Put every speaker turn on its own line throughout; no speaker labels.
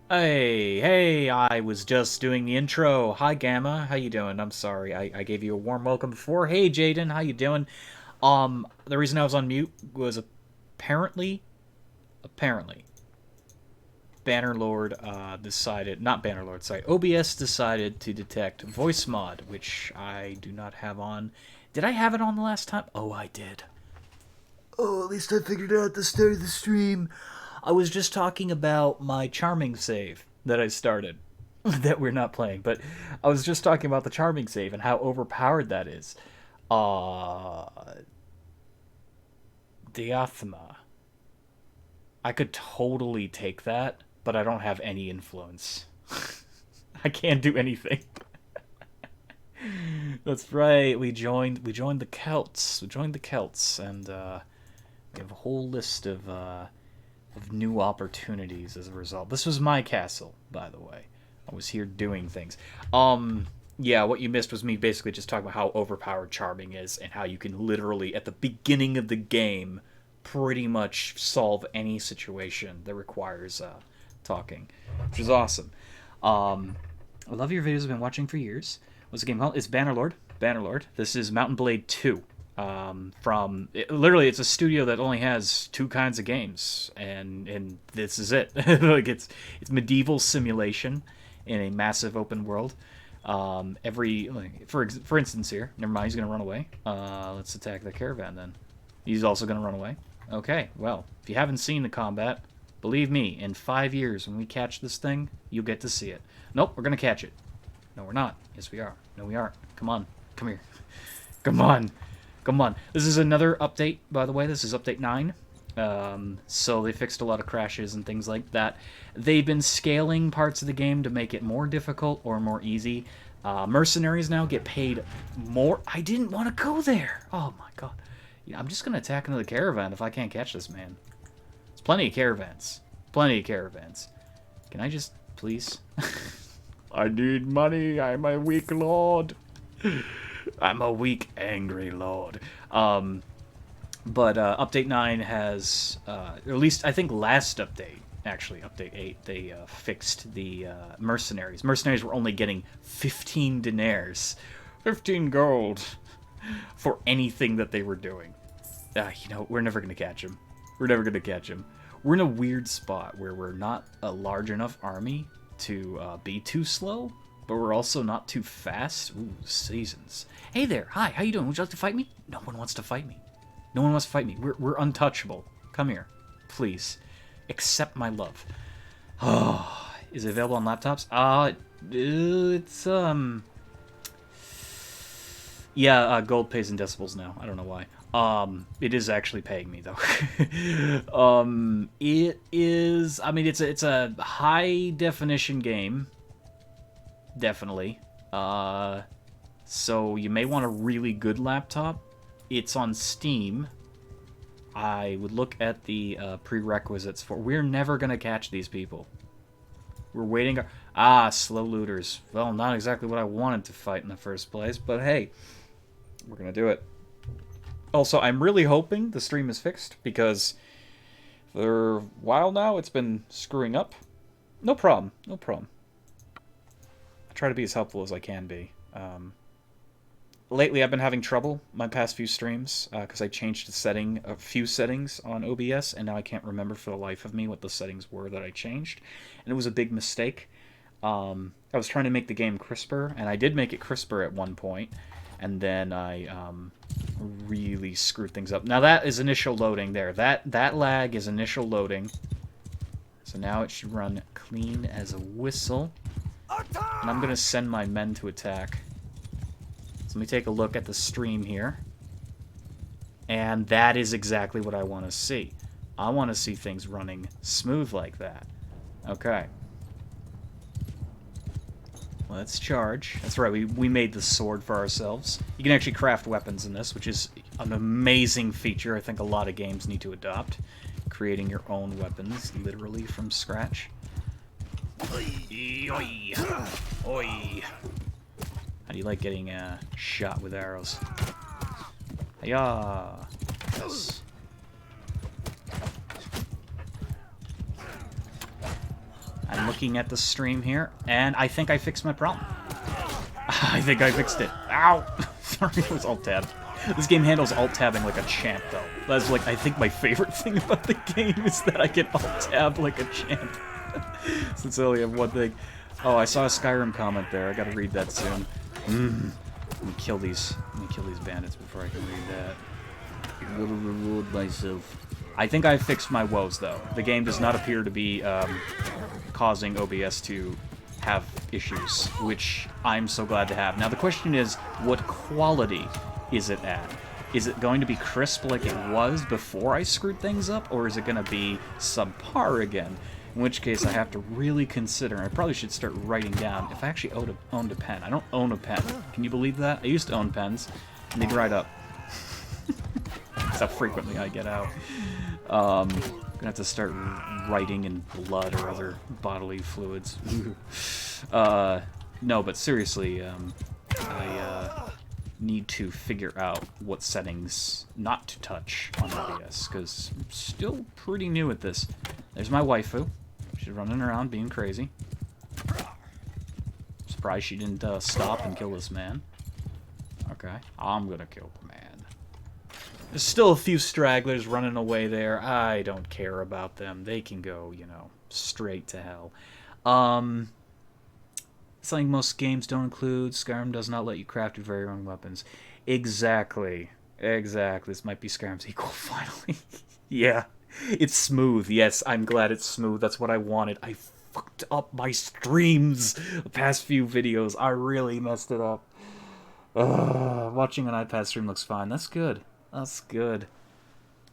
Hey, I was just doing the intro. Hi, Gamma. How you doing? I'm sorry, I gave you a warm welcome before. Hey, Jaden. How you doing? The reason I was on mute was apparently, Bannerlord, not Bannerlord, sorry, OBS decided to detect voice mod, which I do not have on. Did I have it on the last time? Oh, I did. Oh, at least I figured it out at the start of the stream. I was just talking about my charming save that I started that we're not playing, but I was just talking about the charming save and how overpowered that is. Uh Diathema. I could totally take that, but I don't have any influence. I can't do anything. That's right. We joined the Celts. We joined the Celts, and we have a whole list of new opportunities as a result. This was my castle, by the way. I was here doing things. Yeah, what you missed was me basically just talking about how overpowered charming is and how you can literally at the beginning of the game pretty much solve any situation that requires talking, which is awesome. I love your videos. I've been watching for years. What's the game called? It's Bannerlord. Bannerlord. This is Mountain Blade 2. Literally, it's a studio that only has two kinds of games, and this is it. Like it's medieval simulation in a massive open world. For instance here, never mind, he's gonna run away. Let's attack the caravan then. He's also gonna run away. Okay, well, if you haven't seen the combat, believe me, in 5 years when we catch this thing, you'll get to see it. Nope, we're gonna catch it. No, we're not. Yes, we are. No, we aren't. Come on, come here. Come on. Come on. This is another update, by the way. This is update 9. So they fixed a lot of crashes and things like that. They've been scaling parts of the game to make it more difficult or more easy. Mercenaries now get paid more. I didn't want to go there. Oh my god. Yeah, I'm just going to attack another caravan if I can't catch this man. There's plenty of caravans. Plenty of caravans. Can I just, please? I need money. I'm a weak lord. I'm a weak, angry lord. But Update 9 has, or at least I think last update, actually Update 8, they fixed the mercenaries. Mercenaries were only getting 15 dinars, 15 gold, for anything that they were doing. We're never going to catch them. We're never going to catch them. We're in a weird spot where we're not a large enough army to be too slow, but we're also not too fast. Ooh, seasons. Hey there. Hi, how you doing? Would you like to fight me? No one wants to fight me. No one wants to fight me. We're untouchable. Come here. Please. Accept my love. Oh, is it available on laptops? It's, yeah, gold pays in decibels now. I don't know why. It is actually paying me, though. It is, I mean, it's a high-definition game. Definitely. So you may want a really good laptop. It's on Steam. I would look at the prerequisites for... We're never going to catch these people. We're waiting... slow looters. Well, not exactly what I wanted to fight in the first place, but hey, we're going to do it. Also, I'm really hoping the stream is fixed, because for a while now it's been screwing up. No problem. No problem. I try to be as helpful as I can be. Lately, I've been having trouble my past few streams because I changed a few settings on OBS, and now I can't remember for the life of me what the settings were that I changed, and it was a big mistake. I was trying to make the game crisper, and I did make it crisper at one point, and then I really screwed things up. Now that is initial loading there. That lag is initial loading. So now it should run clean as a whistle. And I'm going to send my men to attack. So let me take a look at the stream here. And that is exactly what I want to see. I want to see things running smooth like that. Okay. Let's charge. That's right, we made the sword for ourselves. You can actually craft weapons in this, which is an amazing feature I think a lot of games need to adopt. Creating your own weapons, literally from scratch. Oi. Oi. How do you like getting shot with arrows? Hiya! Yes. I'm looking at the stream here, and I think I fixed my problem. I think I fixed it. Ow! Sorry, it was alt-tab. This game handles alt-tabbing like a champ, though. That's, like, I think my favorite thing about the game is that I can alt-tab like a champ. Since I only have one thing. Oh, I saw a Skyrim comment there. I gotta read that soon. Let me kill these bandits before I can read that. I will reward myself. I think I fixed my woes, though. The game does not appear to be causing OBS to have issues, which I'm so glad to have. Now, the question is, what quality is it at? Is it going to be crisp like it was before I screwed things up, or is it going to be subpar again? In which case, I have to really consider. I probably should start writing down if I actually owned a pen. I don't own a pen. Can you believe that? I used to own pens, and they dried up. That's how frequently I get out. Gonna have to start writing in blood or other bodily fluids. No, but seriously, I need to figure out what settings not to touch on OBS, because I'm still pretty new at this. There's my waifu. She's running around being crazy. Surprised she didn't stop and kill this man. Okay, I'm gonna kill the man. There's still a few stragglers running away there. I don't care about them. They can go, you know, straight to hell. Something most games don't include. Skyrim does not let you craft your very own weapons. Exactly. Exactly. This might be Skyrim's equal, finally. Yeah. It's smooth. Yes, I'm glad it's smooth. That's what I wanted. I fucked up my streams the past few videos. I really messed it up. Watching an iPad stream looks fine. That's good. That's good.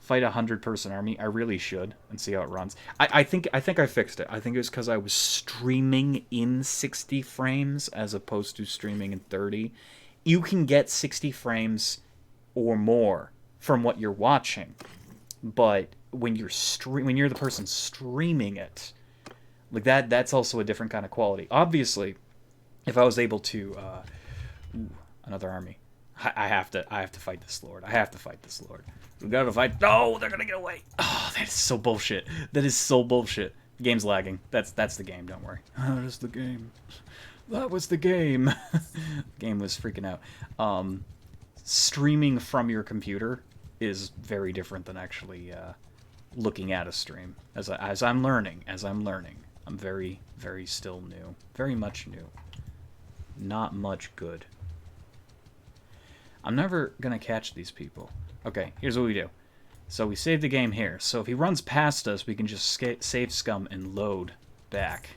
Fight a 100-person army. I really should, and see how it runs. I think I fixed it. I think it was because I was streaming in 60 frames as opposed to streaming in 30. You can get 60 frames or more from what you're watching, but when you're the person streaming it, like that's also a different kind of quality. Obviously, if I was able to another army. I have to fight this lord. I have to fight this lord. We gotta fight. No, they're gonna get away. Oh, that is so bullshit. That is so bullshit. The game's lagging. That's the game. Don't worry. That is the game. That was the game. The game was freaking out. Streaming from your computer is very different than actually looking at a stream. As I'm learning. I'm very, very still new. Very much new. Not much good. I'm never gonna catch these people. Okay, here's what we do. So we save the game here. So if he runs past us, we can just save scum and load back.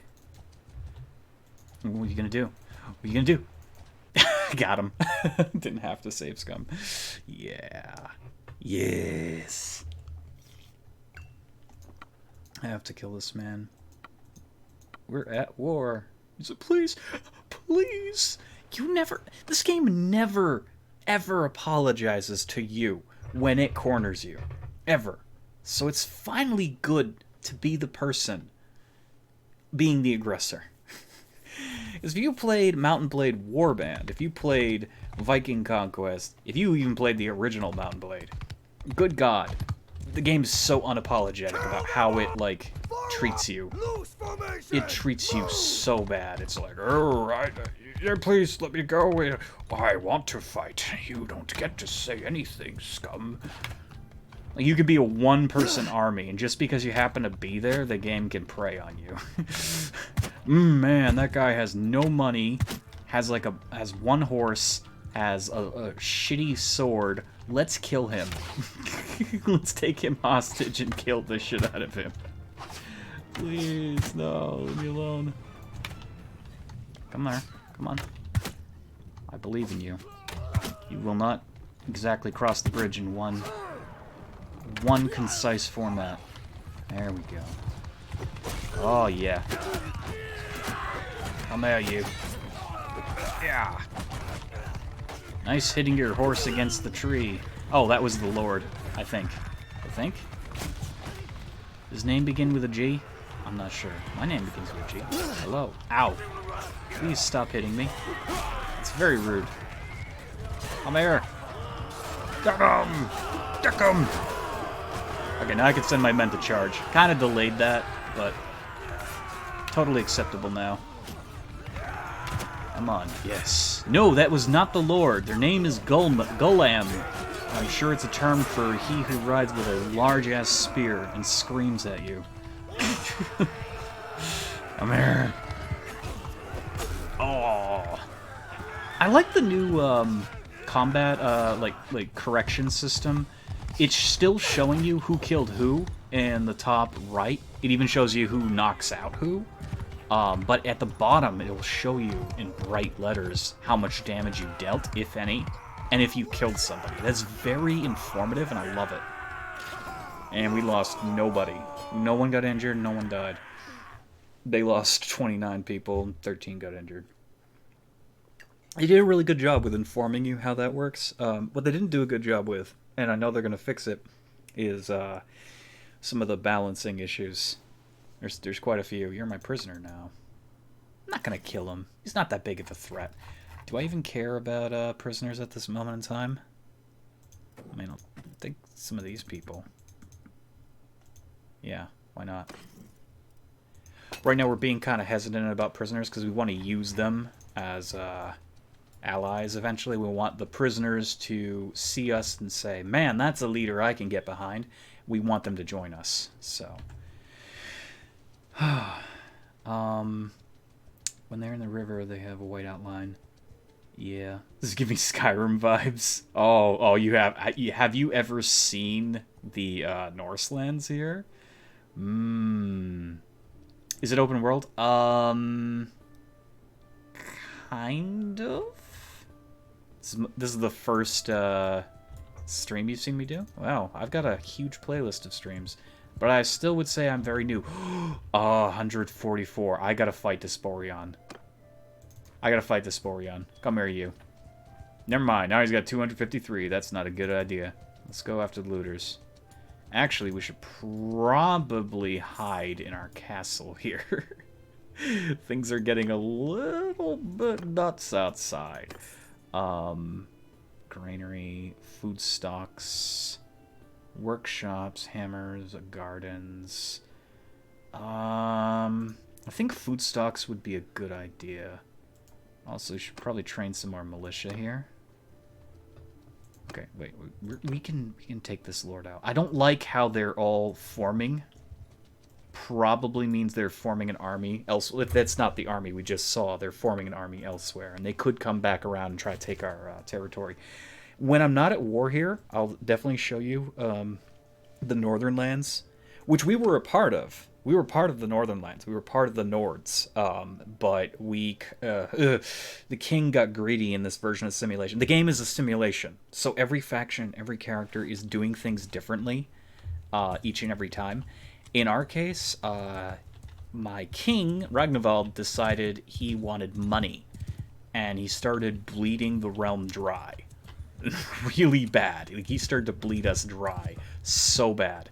What are you gonna do? What are you gonna do? Got him. Didn't have to save scum. Yeah. Yes. I have to kill this man. We're at war. He said, please, please. This game never, ever apologizes to you when it corners you. Ever. So it's finally good to be the person being the aggressor. If you played Mount & Blade Warband, if you played Viking Conquest, if you even played the original Mount & Blade, good God, the game's so unapologetic about how it, like, treats you. It treats you so bad. It's like, oh, please let me go. I want to fight. You don't get to say anything, scum. Like, you could be a one-person army, and just because you happen to be there, the game can prey on you. Man, that guy has no money, has one horse, has a shitty sword. Let's kill him. Let's take him hostage and kill the shit out of him. Please, no, leave me alone. Come there. Come on. I believe in you. You will not exactly cross the bridge in one concise format. There we go. Oh, yeah. Come here, you. Yeah. Nice hitting your horse against the tree. Oh, that was the Lord, I think. Does his name begin with a G? I'm not sure. My name begins with a G. Hello. Ow. Please stop hitting me. It's very rude. Come here. Duck 'em! Duck 'em! Okay, now I can send my men to charge. Kind of delayed that, but totally acceptable now. Come on, yes. No, that was not the Lord. Their name is Gulam. I'm sure it's a term for he who rides with a large-ass spear and screams at you. Come here. Oh. I like the new combat, like correction system. It's still showing you who killed who in the top right. It even shows you who knocks out who. But at the bottom, it will show you in bright letters how much damage you dealt, if any, and if you killed somebody. That's very informative, and I love it. And we lost nobody. No one got injured, no one died. They lost 29 people, 13 got injured. They did a really good job with informing you how that works. What they didn't do a good job with, and I know they're going to fix it, is some of the balancing issues. There's quite a few. You're my prisoner now. I'm not going to kill him. He's not that big of a threat. Do I even care about prisoners at this moment in time? I mean, I'll think some of these people. Yeah, why not? Right now we're being kind of hesitant about prisoners because we want to use them as allies eventually. We want the prisoners to see us and say, man, that's a leader I can get behind. We want them to join us. So, when they're in the river, they have a white outline. Yeah, this is giving Skyrim vibes. Oh, you have. Have you ever seen the Norselands here? Is it open world? Kind of. This is the first stream you've seen me do? Wow, I've got a huge playlist of streams. But I still would say I'm very new. 144. I gotta fight Desporion. Come here, you. Never mind. Now he's got 253. That's not a good idea. Let's go after the looters. Actually, we should probably hide in our castle here. Things are getting a little bit nuts outside. Granary, food stocks, workshops, hammers, gardens. I think food stocks would be a good idea. Also, we should probably train some more militia here. Okay, wait, we can take this lord out. I don't like how they're all forming. Probably means they're forming an army elsewhere. If that's not the army we just saw, they're forming an army elsewhere, and they could come back around and try to take our territory. When I'm not at war here, I'll definitely show you the Northern Lands, which we were a part of. We were part of the Northern Lands. We were part of the Nords, but the king got greedy in this version of simulation. The game is a simulation, so every faction, every character is doing things differently each and every time. In our case, my king, Ragnvald, decided he wanted money, and he started bleeding the realm dry. Really bad. He started to bleed us dry. So bad.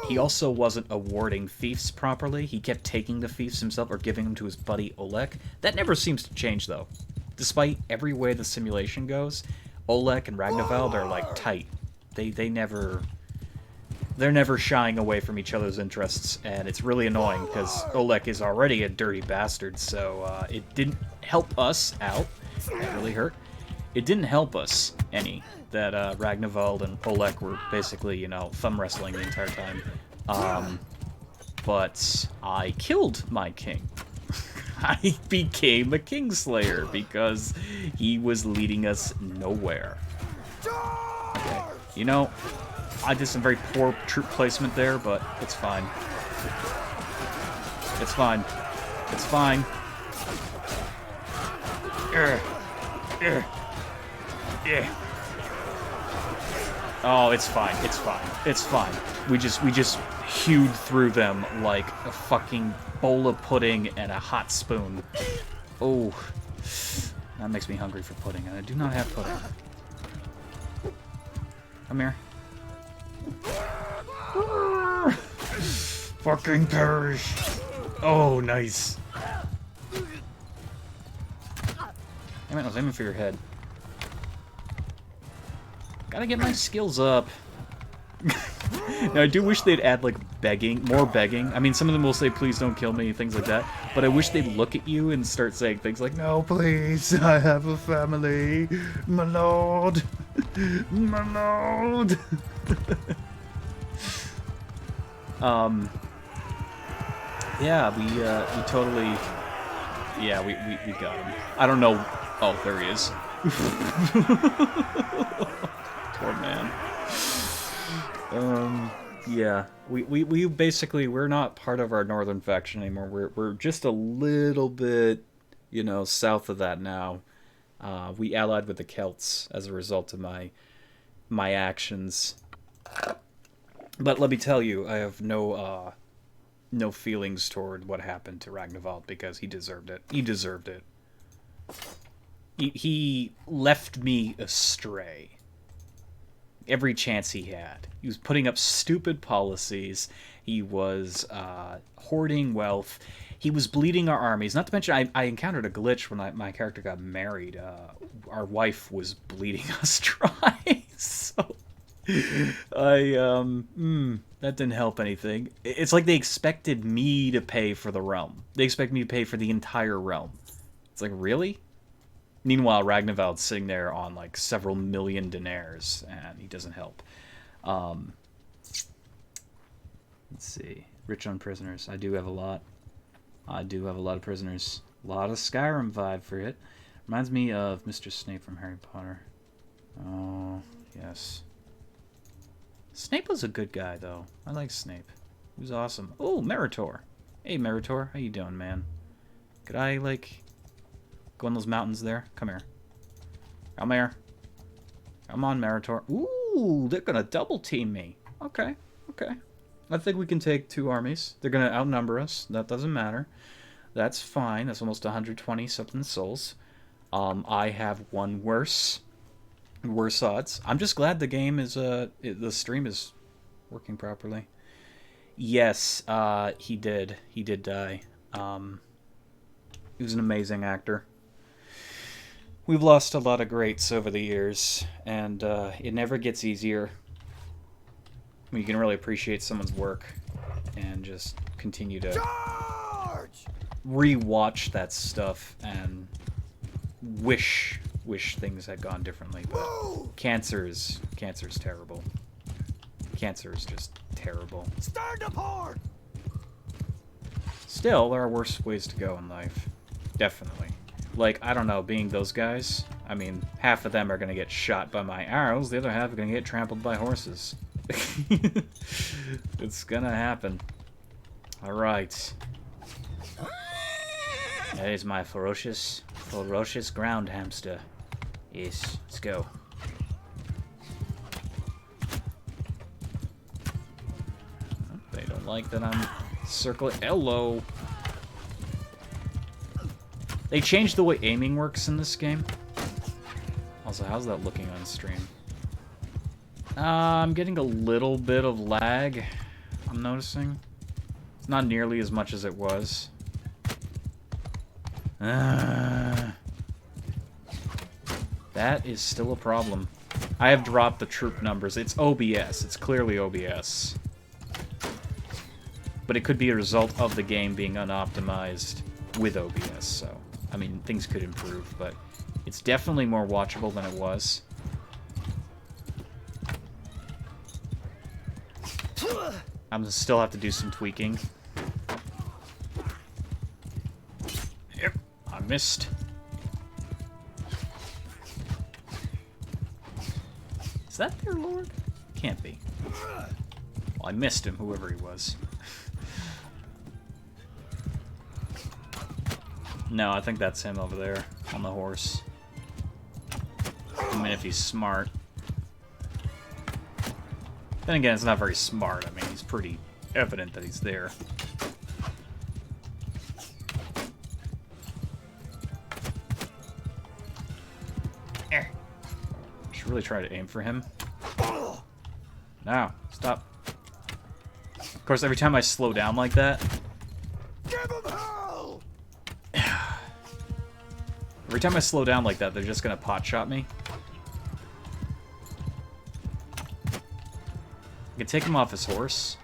He also wasn't awarding fiefs properly. He kept taking the fiefs himself or giving them to his buddy Oleg. That never seems to change, though. Despite every way the simulation goes, Oleg and Ragnvald are, like, tight. They're never shying away from each other's interests, and it's really annoying because Oleg is already a dirty bastard, so it didn't help us out. That really hurt. It didn't help us any that Ragnvald and Oleg were basically, you know, thumb wrestling the entire time. But I killed my king. I became a Kingslayer because he was leading us nowhere. Okay. You know, I did some very poor troop placement there, but it's fine. It's fine. It's fine. Yeah. Oh, it's fine. It's fine. It's fine. We just hewed through them like a fucking bowl of pudding and a hot spoon. Oh, that makes me hungry for pudding, and I do not have pudding. Come here. Fucking perish. Oh, nice. Damn it, I was aiming for your head. Gotta get my skills up. Now, I do wish they'd add, like, more begging. I mean, some of them will say, please don't kill me, things like that. But I wish they'd look at you and start saying things like, no, please, I have a family. My lord. My lord. Yeah, we totally... Yeah, we got him. I don't know... Oh, there he is. Poor man. Yeah. We basically, we're not part of our northern faction anymore. We're just a little bit, you know, south of that now. We allied with the Celts as a result of my actions. But let me tell you, I have no feelings toward what happened to Ragnvald because he deserved it. He deserved it. He left me astray every chance he had. He was putting up stupid policies. He was hoarding wealth. He was bleeding our armies. Not to mention, I encountered a glitch when my character got married. Our wife was bleeding us dry. So that didn't help anything. It's like they expected me to pay for the realm. They expect me to pay for the entire realm. It's like, really? Meanwhile, Ragnvald's sitting there on like several million dinars, and he doesn't help. Let's see. Rich on prisoners. I do have a lot. I do have a lot of prisoners. A lot of Skyrim vibe for it. Reminds me of Mr. Snape from Harry Potter. Oh, yes. Snape was a good guy, though. I like Snape. He was awesome. Oh, Meritor. Hey, Meritor. How you doing, man? Could I, like... go in those mountains there? Come here. Come here. Come on, Meritor. Ooh, they're gonna double team me. Okay, okay. I think we can take 2 armies. They're gonna outnumber us. That doesn't matter. That's fine. That's almost 120 something souls. I have one worse odds. I'm just glad the game is the stream is working properly. Yes, he did die. He was an amazing actor. We've lost a lot of greats over the years, and it never gets easier when you can really appreciate someone's work and just continue to re-watch that stuff and wish things had gone differently. But cancer is terrible. Cancer is just terrible.
Stand apart!
Still, there are worse ways to go in life. Definitely. Like, I don't know, being those guys, I mean, half of them are going to get shot by my arrows, the other half are going to get trampled by horses. It's going to happen. Alright. That is my ferocious ground hamster. Yes, let's go. They don't like that I'm circling. Hello! They changed the way aiming works in this game. Also, how's that looking on stream? I'm getting a little bit of lag, I'm noticing. It's not nearly as much as it was. That is still a problem. I have dropped the troop numbers. It's OBS. It's clearly OBS. But it could be a result of the game being unoptimized with OBS, so... I mean, things could improve, but it's definitely more watchable than it was. I'm gonna still have to do some tweaking. Yep, I missed. Is that their lord? Can't be. Well, I missed him, whoever he was. No, I think that's him over there on the horse. I mean, if he's smart. Then again, it's not very smart. I mean, he's pretty evident that he's there. Should really try to aim for him. No, stop. Of course, every time I slow down like that...
Give him hell!
Every time I slow down like that, they're just gonna pot shot me. I can take him off his horse.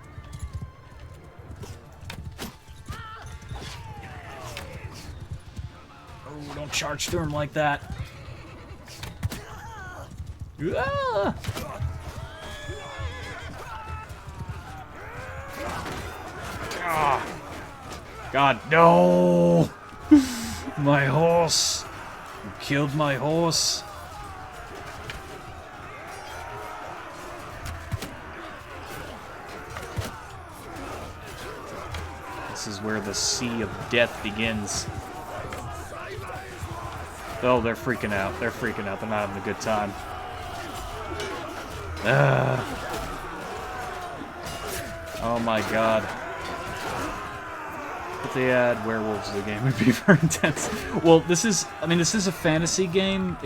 Oh, don't charge through him like that. Ah! Ah. God, no! My horse! You killed my horse! This is where the sea of death begins. Oh, they're freaking out. They're freaking out. They're not having a good time. Oh my god. If they add werewolves to the game, it would be very intense. Well, this is a fantasy game.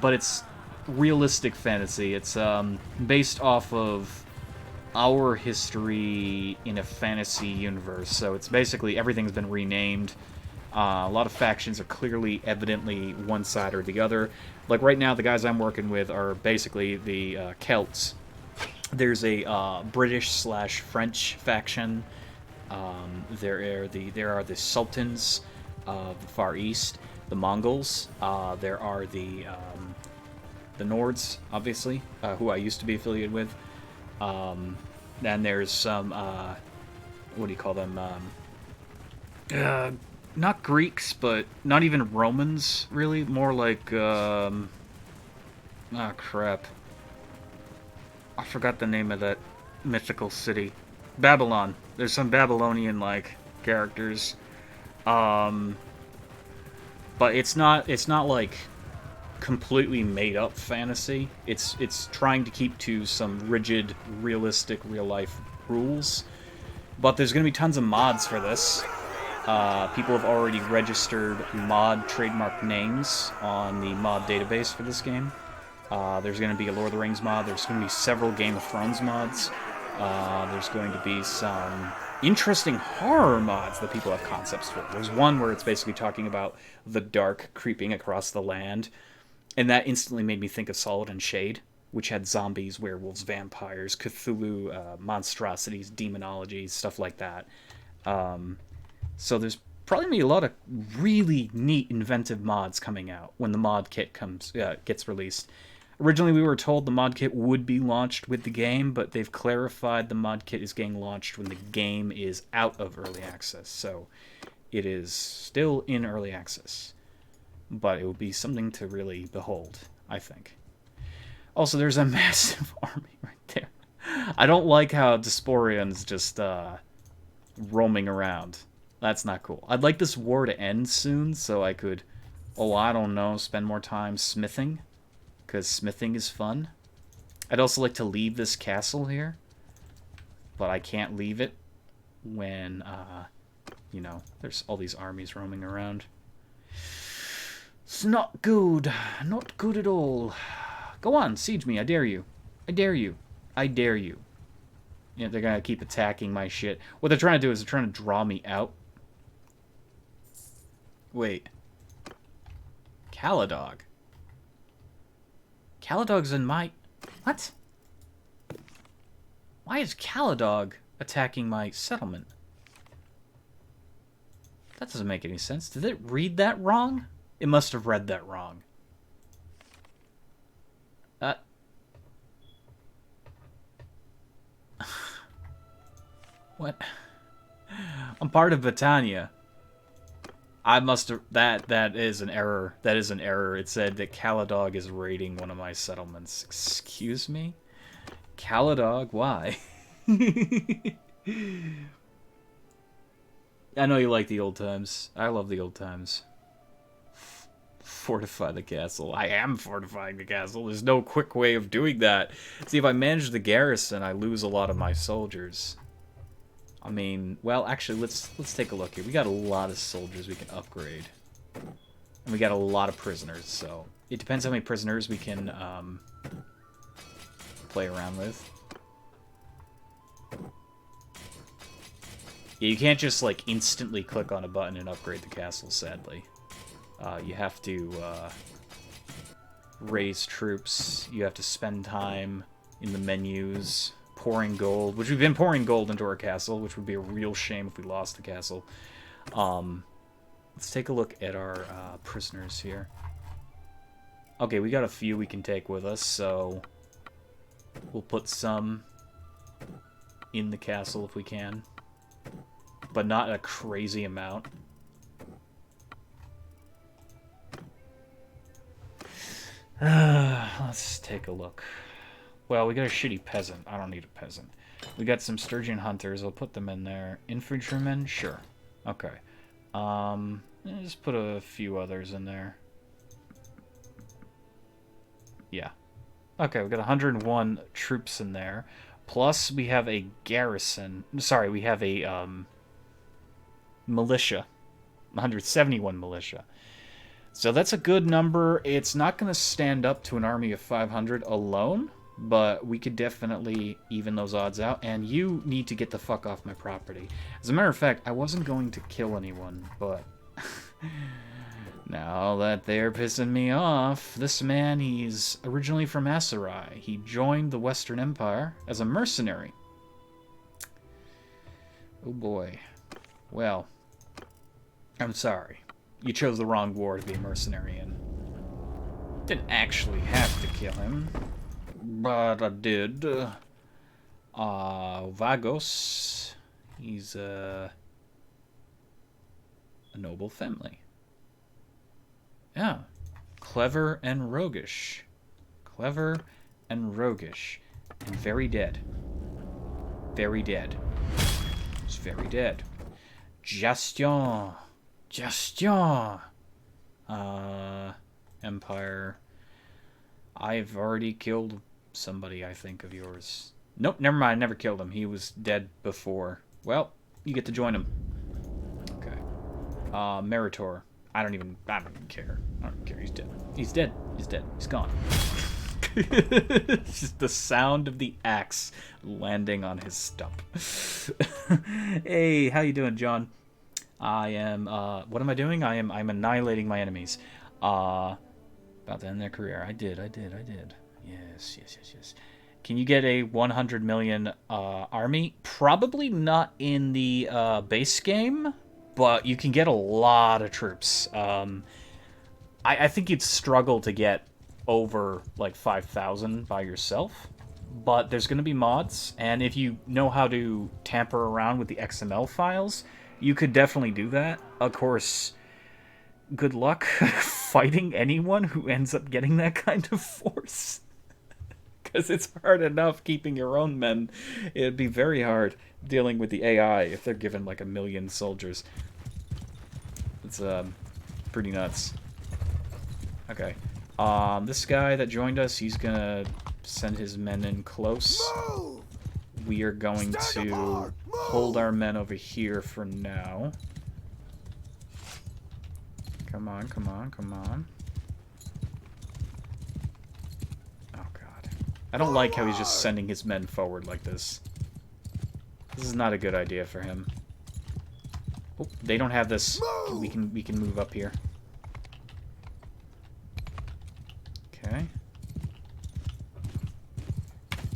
But it's realistic fantasy. It's based off of our history in a fantasy universe. So it's basically everything's been renamed. A lot of factions are clearly, evidently, one side or the other. Like right now, the guys I'm working with are basically the Celts. There's a British/French faction. There are the Sultans of the Far East, the Mongols. There are the Nords, obviously, who I used to be affiliated with. Then there's some what do you call them? Not Greeks, but not even Romans, really. More like oh crap. I forgot the name of that mythical city. Babylon. There's some Babylonian-like characters. But it's not like completely made up fantasy. It's trying to keep to some rigid, realistic, real-life rules. But there's going to be tons of mods for this. People have already registered mod trademark names on the mod database for this game. There's going to be a Lord of the Rings mod. There's going to be several Game of Thrones mods. There's going to be some interesting horror mods that people have concepts for. There's one where it's basically talking about the dark creeping across the land, and that instantly made me think of Solid and Shade, which had zombies, werewolves, vampires, Cthulhu, monstrosities, demonology, stuff like that. So there's probably going to be a lot of really neat, inventive mods coming out when the mod kit gets released. Originally, we were told the mod kit would be launched with the game, but they've clarified the mod kit is getting launched when the game is out of early access. So it is still in early access, but it will be something to really behold, I think. Also, there's a massive army right there. I don't like how Disporian's just roaming around. That's not cool. I'd like this war to end soon so I could, I don't know, spend more time smithing. Because smithing is fun. I'd also like to leave this castle here. But I can't leave it when, there's all these armies roaming around. It's not good. Not good at all. Go on, siege me. I dare you. I dare you. I dare you. Yeah, they're gonna keep attacking my shit. What they're trying to do is they're trying to draw me out. Wait. Caladog. Caladog's in my... What? Why is Caladog attacking my settlement? That doesn't make any sense. Did it read that wrong? It must have read that wrong. What? I'm part of Britannia. I must have... That is an error. That is an error. It said that Caladog is raiding one of my settlements. Excuse me? Caladog? Why? I know you like the old times. I love the old times. Fortify the castle. I am fortifying the castle. There's no quick way of doing that. See, if I manage the garrison, I lose a lot of my soldiers. I mean, well, actually, let's take a look here. We got a lot of soldiers we can upgrade. And we got a lot of prisoners, so... It depends how many prisoners we can, play around with. Yeah, you can't just, like, instantly click on a button and upgrade the castle, sadly. You have to, raise troops. You have to spend time in the menus. pouring gold, which we've been pouring gold into our castle, which would be a real shame if we lost the castle. Let's take a look at our prisoners here. Okay, we got a few we can take with us, so we'll put some in the castle if we can, but not a crazy amount. Let's take a look. Well, we got a shitty peasant. I don't need a peasant. We got some sturgeon hunters. I'll put them in there. Infantrymen? Sure. Okay. Just put a few others in there. Yeah. Okay, we got 101 troops in there. Plus, we have a garrison. Sorry, we have a, militia. 171 militia. So that's a good number. It's not going to stand up to an army of 500 alone, but we could definitely even those odds out. And you need to get the fuck off my property. As a matter of fact, I wasn't going to kill anyone, but now that they're pissing me off, this man, he's originally from Asarai. He joined the Western Empire as a mercenary. Oh boy. Well, I'm sorry. You chose the wrong war to be a mercenary in. Didn't actually have to kill him, but I did. Vagos, he's a noble family. Yeah, clever and roguish. Clever and roguish. And very dead. Very dead. He's very dead. Gestion. Gestion. Empire. I've already killed somebody, I think, of yours. Nope, never mind. Never killed him. He was dead before. Well, you get to join him. Okay. Meritor. I don't even care. I don't care. He's dead. He's dead. He's dead. He's gone. It's just the sound of the axe landing on his stump. Hey, how you doing, John? I am, what am I doing? I'm annihilating my enemies. About to end their career. I did. Yes. Can you get a 100 million, army? Probably not in the, base game, but you can get a lot of troops. I think you'd struggle to get over, like, 5,000 by yourself, but there's going to be mods, and if you know how to tamper around with the XML files, you could definitely do that. Of course, good luck fighting anyone who ends up getting that kind of force. Because it's hard enough keeping your own men. It'd be very hard dealing with the AI if they're given like 1 million soldiers. It's pretty nuts. Okay. This guy that joined us, he's gonna send his men in close.
Move!
We are going to hold our men over here for now. Come on. Oh, God. I don't like how he's just sending his men forward like this. This is not a good idea for him. Oh, they don't have this. We can move up here. Okay.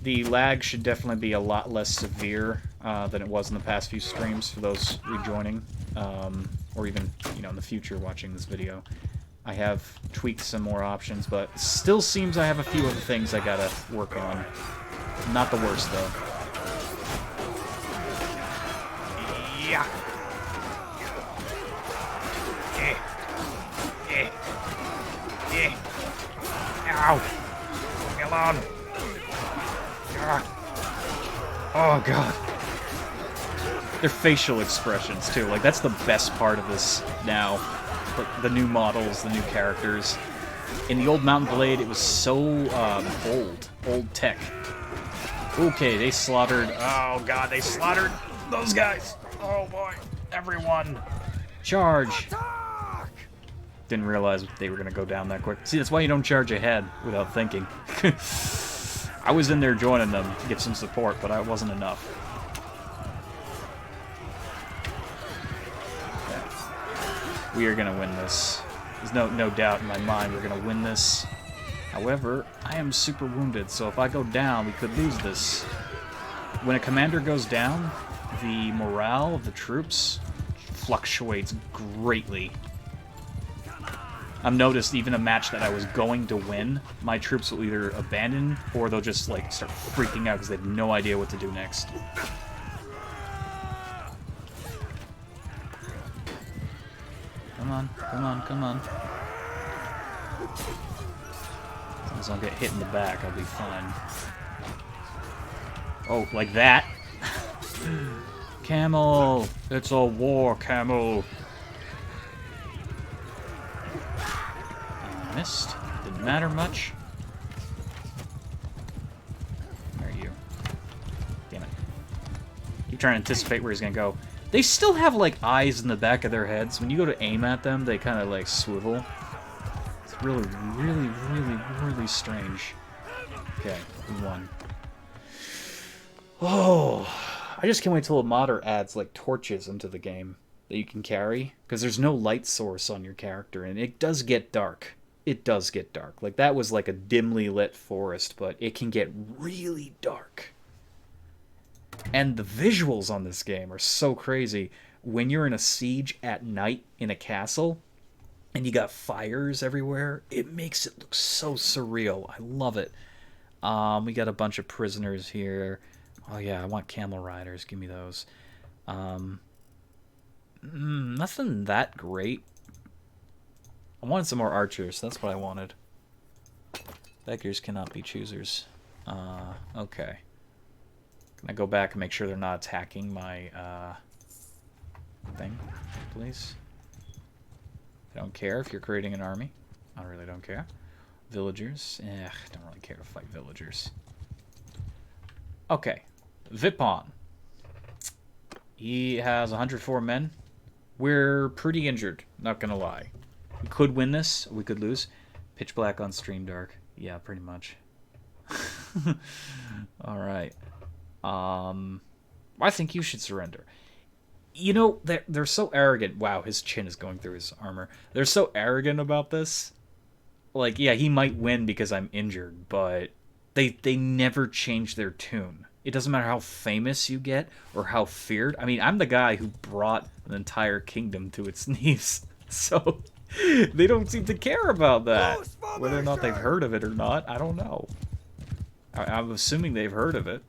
The lag should definitely be a lot less severe than it was in the past few streams for those rejoining, or even, you know, in the future watching this video. I have tweaked some more options, but it still seems I have a few other things I gotta work on. Not the worst, though. Yeah. Ow! Leave me alone! Oh, God. Their facial expressions, too. Like, that's the best part of this now. Like, the new models, the new characters. In the old Mountain Blade, it was so, old tech. Okay, they slaughtered... Oh, God, they slaughtered those guys! Oh, boy. Everyone! Charge! Didn't realize they were going to go down that quick. See, that's why you don't charge ahead without thinking. I was in there joining them to get some support, but I wasn't enough. Okay. We are going to win this. There's no doubt in my mind we're going to win this. However, I am super wounded, so if I go down, we could lose this. when a commander goes down, the morale of the troops fluctuates greatly. I've noticed even a match that I was going to win, my troops will either abandon or they'll just like start freaking out because they have no idea what to do next. Come on, come on, come on. As long as I don't get hit in the back, I'll be fine. Oh, like that? Camel! It's a war camel! Missed. Didn't matter much. Where are you? Damn it. Keep trying to anticipate where he's gonna go. They still have, like, eyes in the back of their heads. When you go to aim at them, they kind of, like, swivel. It's really, really, really, really strange. Okay, we won. Oh, I just can't wait till a modder adds, like, torches into the game that you can carry. Because there's no light source on your character, and it does get dark. It does get dark. Like, that was like a dimly lit forest, but it can get really dark. And the visuals on this game are so crazy. When you're in a siege at night in a castle, and you got fires everywhere, it makes it look so surreal. I love it. We got a bunch of prisoners here. Oh yeah, I want camel riders. Give me those. Nothing that great. I wanted some more archers. That's what I wanted. Beggars cannot be choosers. Okay. Can I go back and make sure they're not attacking my thing, please? I don't care if you're creating an army. I really don't care. Villagers. Don't really care to fight villagers. Okay. Vipon. He has 104 men. We're pretty injured, not gonna lie. We could win this, we could lose. Pitch black on stream dark. Yeah, pretty much. Alright. I think you should surrender. You know, they're so arrogant. Wow, his chin is going through his armor. They're so arrogant about this. Like, yeah, he might win because I'm injured, but they never change their tune. It doesn't matter how famous you get or how feared. I mean, I'm the guy who brought an entire kingdom to its knees. So they don't seem to care about that. Whether or not they've heard of it or not, I don't know. I'm assuming they've heard of it.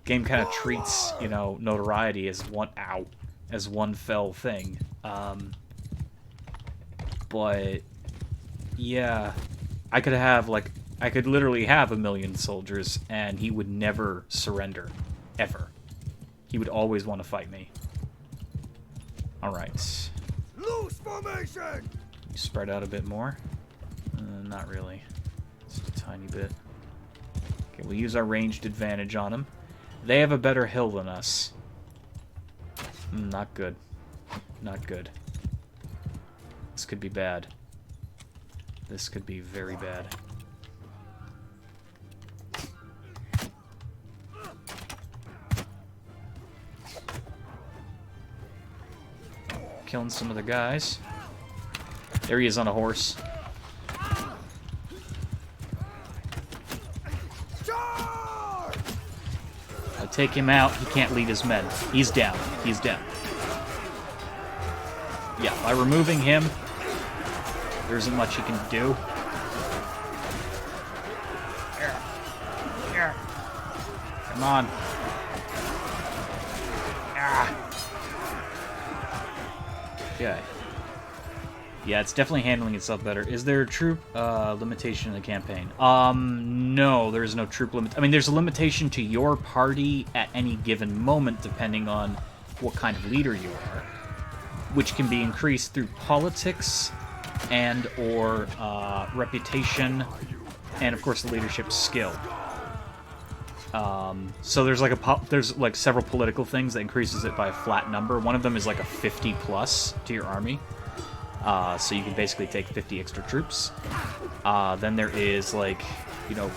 Game kind of treats, you know, notoriety as one fell thing. But yeah, I could literally have 1 million soldiers, and he would never surrender, ever. He would always want to fight me. All right.
Loose formation.
You spread out a bit more. Not really. Just a tiny bit. Okay, we'll use our ranged advantage on them. They have a better hill than us. Not good. Not good. This could be bad. This could be very bad. Killing some of the guys. There he is on a horse. I take him out. He can't lead his men. He's down. He's down. Yeah, by removing him, there isn't much he can do. Come on. Okay. Yeah, it's definitely handling itself better. Is there a troop limitation in the campaign? No, there is no troop limit. I mean, there's a limitation to your party at any given moment, depending on what kind of leader you are, which can be increased through politics and or reputation, and of course the leadership skill. So there's like several political things that increases it by a flat number. One of them is like a 50 plus to your army. So you can basically take 50 extra troops. Then there is, like, you know,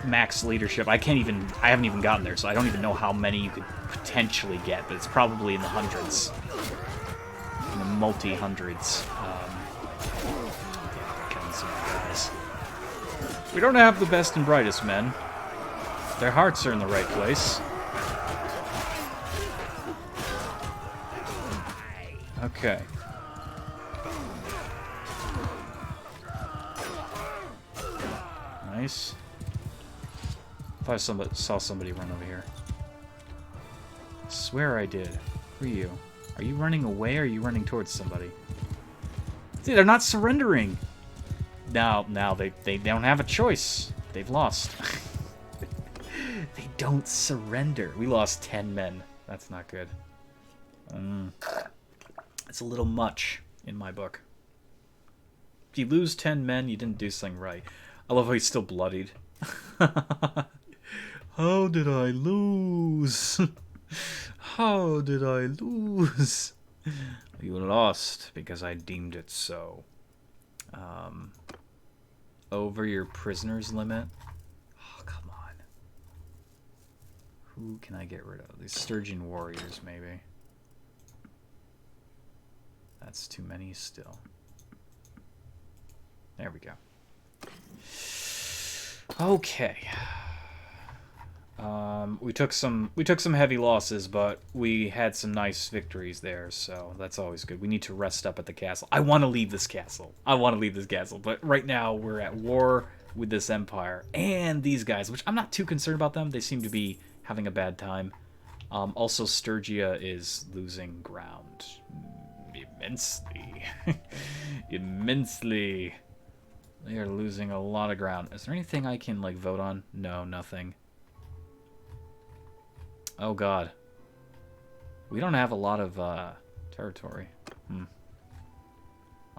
max leadership. I haven't even gotten there, so I don't even know how many you could potentially get, but it's probably in the hundreds. In the multi-hundreds. Killing some guys. We don't have the best and brightest men. Their hearts are in the right place. Okay. Nice. I thought I saw somebody run over here. I swear I did. Who are you? Are you running away or are you running towards somebody? See, they're not surrendering. Now they don't have a choice. They've lost. They don't surrender. We lost 10 men. That's not good. It's a little much in my book. If you lose 10 men, you didn't do something right. I love how he's still bloodied. How did I lose? How did I lose? You lost because I deemed it so. Over your prisoner's limit? Oh, come on. Who can I get rid of? These Sturgeon warriors, maybe. That's too many still. There we go. Okay. We took some heavy losses, but we had some nice victories there, so that's always good. We need to rest up at the castle. I want to leave this castle. But right now we're at war with this empire and these guys, which I'm not too concerned about them. They seem to be having a bad time. Also, Sturgia is losing ground immensely. Immensely. They are losing a lot of ground. Is there anything I can, like, vote on? No, nothing. Oh, God. We don't have a lot of, territory.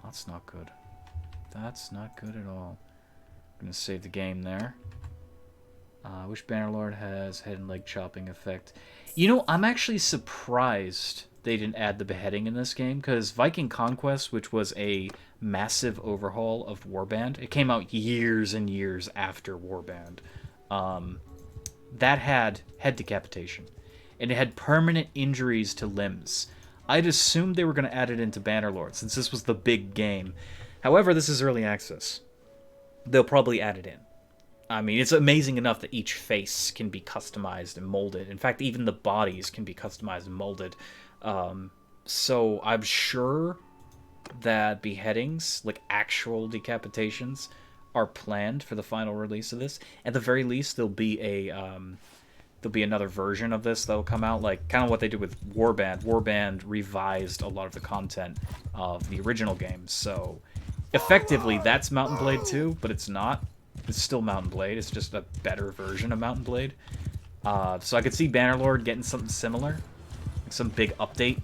That's not good. That's not good at all. I'm gonna save the game there. I wish Bannerlord has head and leg chopping effect. You know, I'm actually surprised they didn't add the beheading in this game, because Viking Conquest, which was a massive overhaul of Warband, it came out years and years after Warband, that had head decapitation, and it had permanent injuries to limbs. I'd assumed they were going to add it into Bannerlord, since this was the big game. However, this is early access. They'll probably add it in. I mean, it's amazing enough that each face can be customized and molded. In fact, even the bodies can be customized and molded. So I'm sure that beheadings, like actual decapitations, are planned for the final release of this. At the very least, there'll be another version of this that'll come out, like kind of what they did with Warband. Warband revised a lot of the content of the original game, so effectively that's Mount & Blade 2, but it's not. It's still Mount & Blade. It's just a better version of Mount & Blade. So I could see Bannerlord getting something similar. Some big update.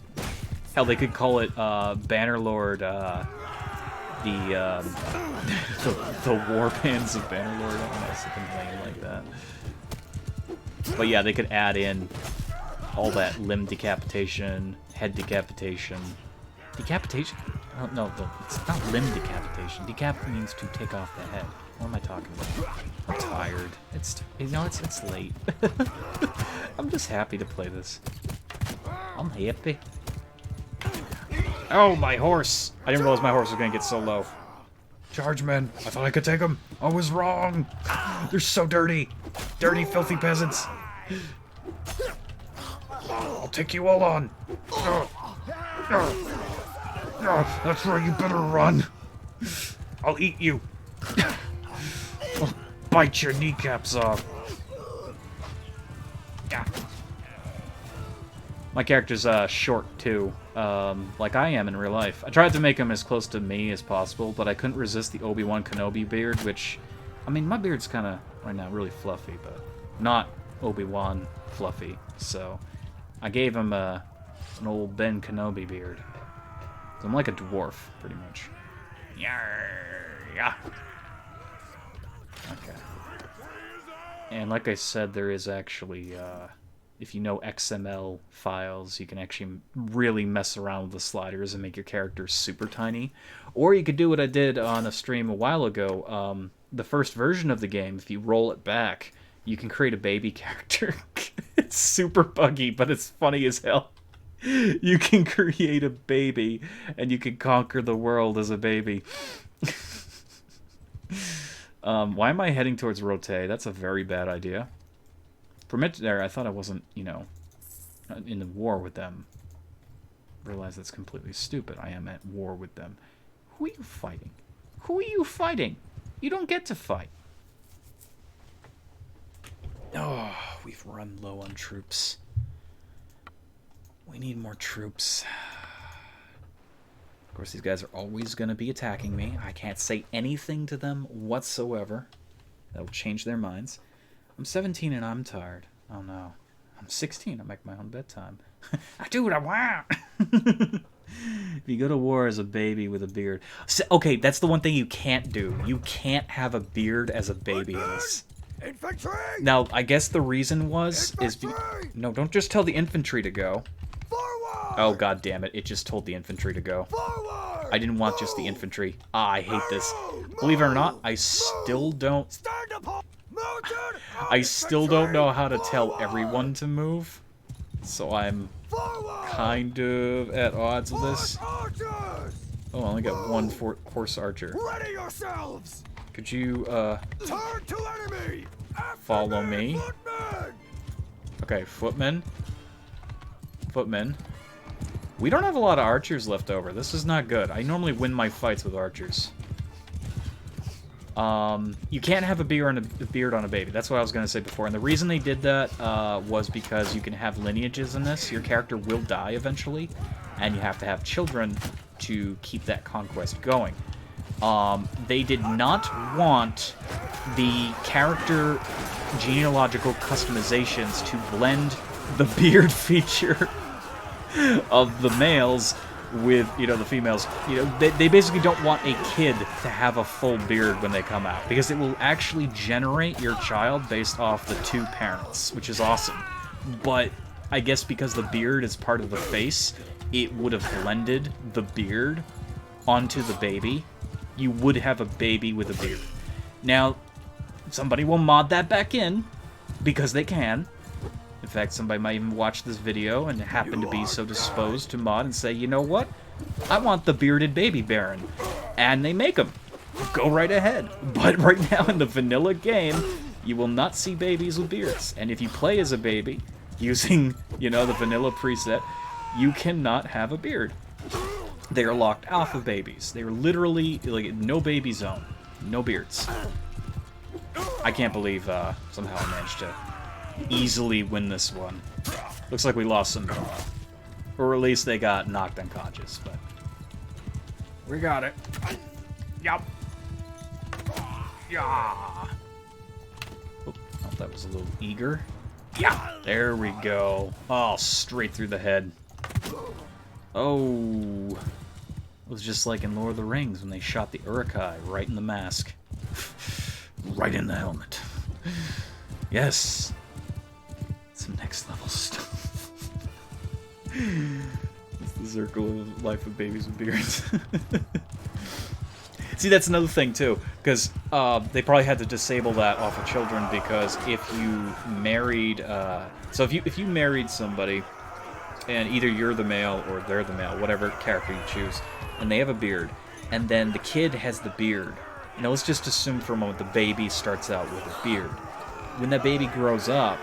Hell, they could call it Bannerlord, the Warbands of Bannerlord. I don't know, something lame like that. But yeah, they could add in all that limb decapitation, head decapitation. Decapitation? Oh, no, it's not limb decapitation. Decap means to take off the head. What am I talking about? I'm tired. It's late. I'm just happy to play this. I'm happy. Oh, my horse! I didn't realize my horse was gonna get so low. Charge, men. I thought I could take them. I was wrong. They're so dirty. Dirty, filthy peasants. I'll take you all on. That's right, you better run. I'll eat you. I'll bite your kneecaps off. My character's short too, like I am in real life. I tried to make him as close to me as possible, but I couldn't resist the Obi-Wan Kenobi beard, which, I mean, my beard's kind of, right now, really fluffy, but not Obi-Wan fluffy, so I gave him an old Ben Kenobi beard. So I'm like a dwarf, pretty much. Yeah. Okay. And like I said, there is actually, if you know XML files, you can actually really mess around with the sliders and make your character super tiny. Or you could do what I did on a stream a while ago. The first version of the game, if you roll it back, you can create a baby character. It's super buggy, but it's funny as hell. You can create a baby, and you can conquer the world as a baby. Why am I heading towards Rote? That's a very bad idea. For a minute there, I thought I wasn't, you know, in the war with them. realize that's completely stupid. I am at war with them. Who are you fighting? Who are you fighting? You don't get to fight. Oh, we've run low on troops. We need more troops. Of course, these guys are always going to be attacking me. I can't say anything to them whatsoever. That will change their minds. I'm 17 and I'm tired. Oh no. I'm 16. I make my own bedtime. I do what I want. If you go to war as a baby with a beard. So, okay, that's the one thing you can't do. You can't have a beard as a baby in this.
Infantry!
Now, I guess the reason was... No, don't just tell the infantry to go.
Forward!
Oh, god damn it. It just told the infantry to go.
Forward!
I didn't want just the infantry. Ah, I hate this. Believe it or not, I still don't...
Stand upon mounted
I still don't know how to tell everyone to move. So I'm kind of at odds with this.
Archers!
Oh, I only got one horse archer.
Ready yourselves!
Could you,
Turn to enemy! After
follow me?
Footmen!
Okay, footmen. Footmen. We don't have a lot of archers left over. This is not good. I normally win my fights with archers. You can't have a beard on a baby. That's what I was going to say before. And the reason they did that was because you can have lineages in this. Your character will die eventually, and you have to have children to keep that conquest going. They did not want the character genealogical customizations to blend the beard feature of the males with, you know, the females. You know, they basically don't want a kid to have a full beard when they come out, because it will actually generate your child based off the two parents, which is awesome. But I guess because the beard is part of the face, it would have blended the beard onto the baby. You would have a baby with a beard. Now, somebody will mod that back in, because they can. In fact, somebody might even watch this video and happen to be so disposed to mod and say, you know what? I want the bearded baby baron. And they make them. Go right ahead. But right now in the vanilla game, you will not see babies with beards. And if you play as a baby, using, you know, the vanilla preset, you cannot have a beard. They are locked off of babies. They are literally, like, no baby zone. No beards. I can't believe somehow I managed to easily win this one. Looks like we lost some, or at least they got knocked unconscious, but we got it. Yup. Yeah. Oh, that was a little eager. Yeah. There we go. Oh, straight through the head. Oh. It was just like in Lord of the Rings when they shot the Uruk-hai right in the mask. Right in the helmet. Yes. Some next level stuff. It's the circle of life of babies with beards. See, that's another thing too, because they probably had to disable that off of children, because if you married, so if you married somebody, and either you're the male or they're the male, whatever character you choose, and they have a beard, and then the kid has the beard. You know, let's just assume for a moment the baby starts out with a beard. When that baby grows up,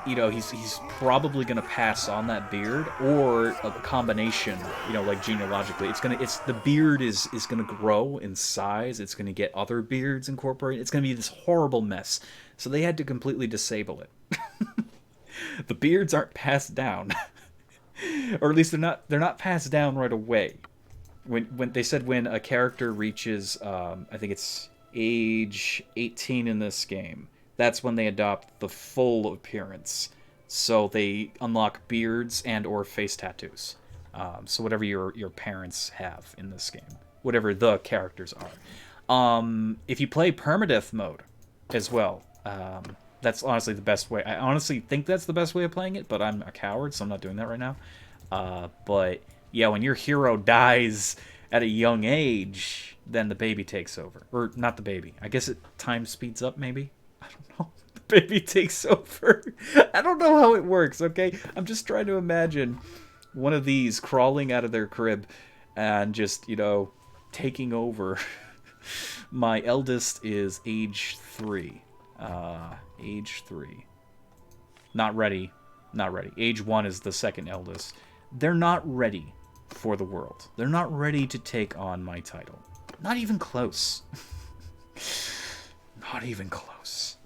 you know, he's probably gonna pass on that beard, or a combination, you know, like genealogically. The beard is gonna grow in size, it's gonna get other beards incorporated, it's gonna be this horrible mess. So they had to completely disable it. The beards aren't passed down. Or at least they're not passed down right away. When they said when a character reaches I think it's age 18 in this game, that's when they adopt the full appearance. So they unlock beards and or face tattoos. So whatever your parents have in this game, whatever the characters are. If you play permadeath mode as well, that's honestly the best way. I honestly think that's the best way of playing it, but I'm a coward, so I'm not doing that right now. But yeah, when your hero dies at a young age, then the baby takes over. Or not the baby. I guess time speeds up, maybe? I don't know. The baby takes over. I don't know how it works, okay? I'm just trying to imagine one of these crawling out of their crib and just, you know, taking over. My eldest is age 3. Age 3. Not ready. Not ready. Age 1 is the second eldest. they're not ready for the world. They're not ready to take on my title. Not even close. Not even close.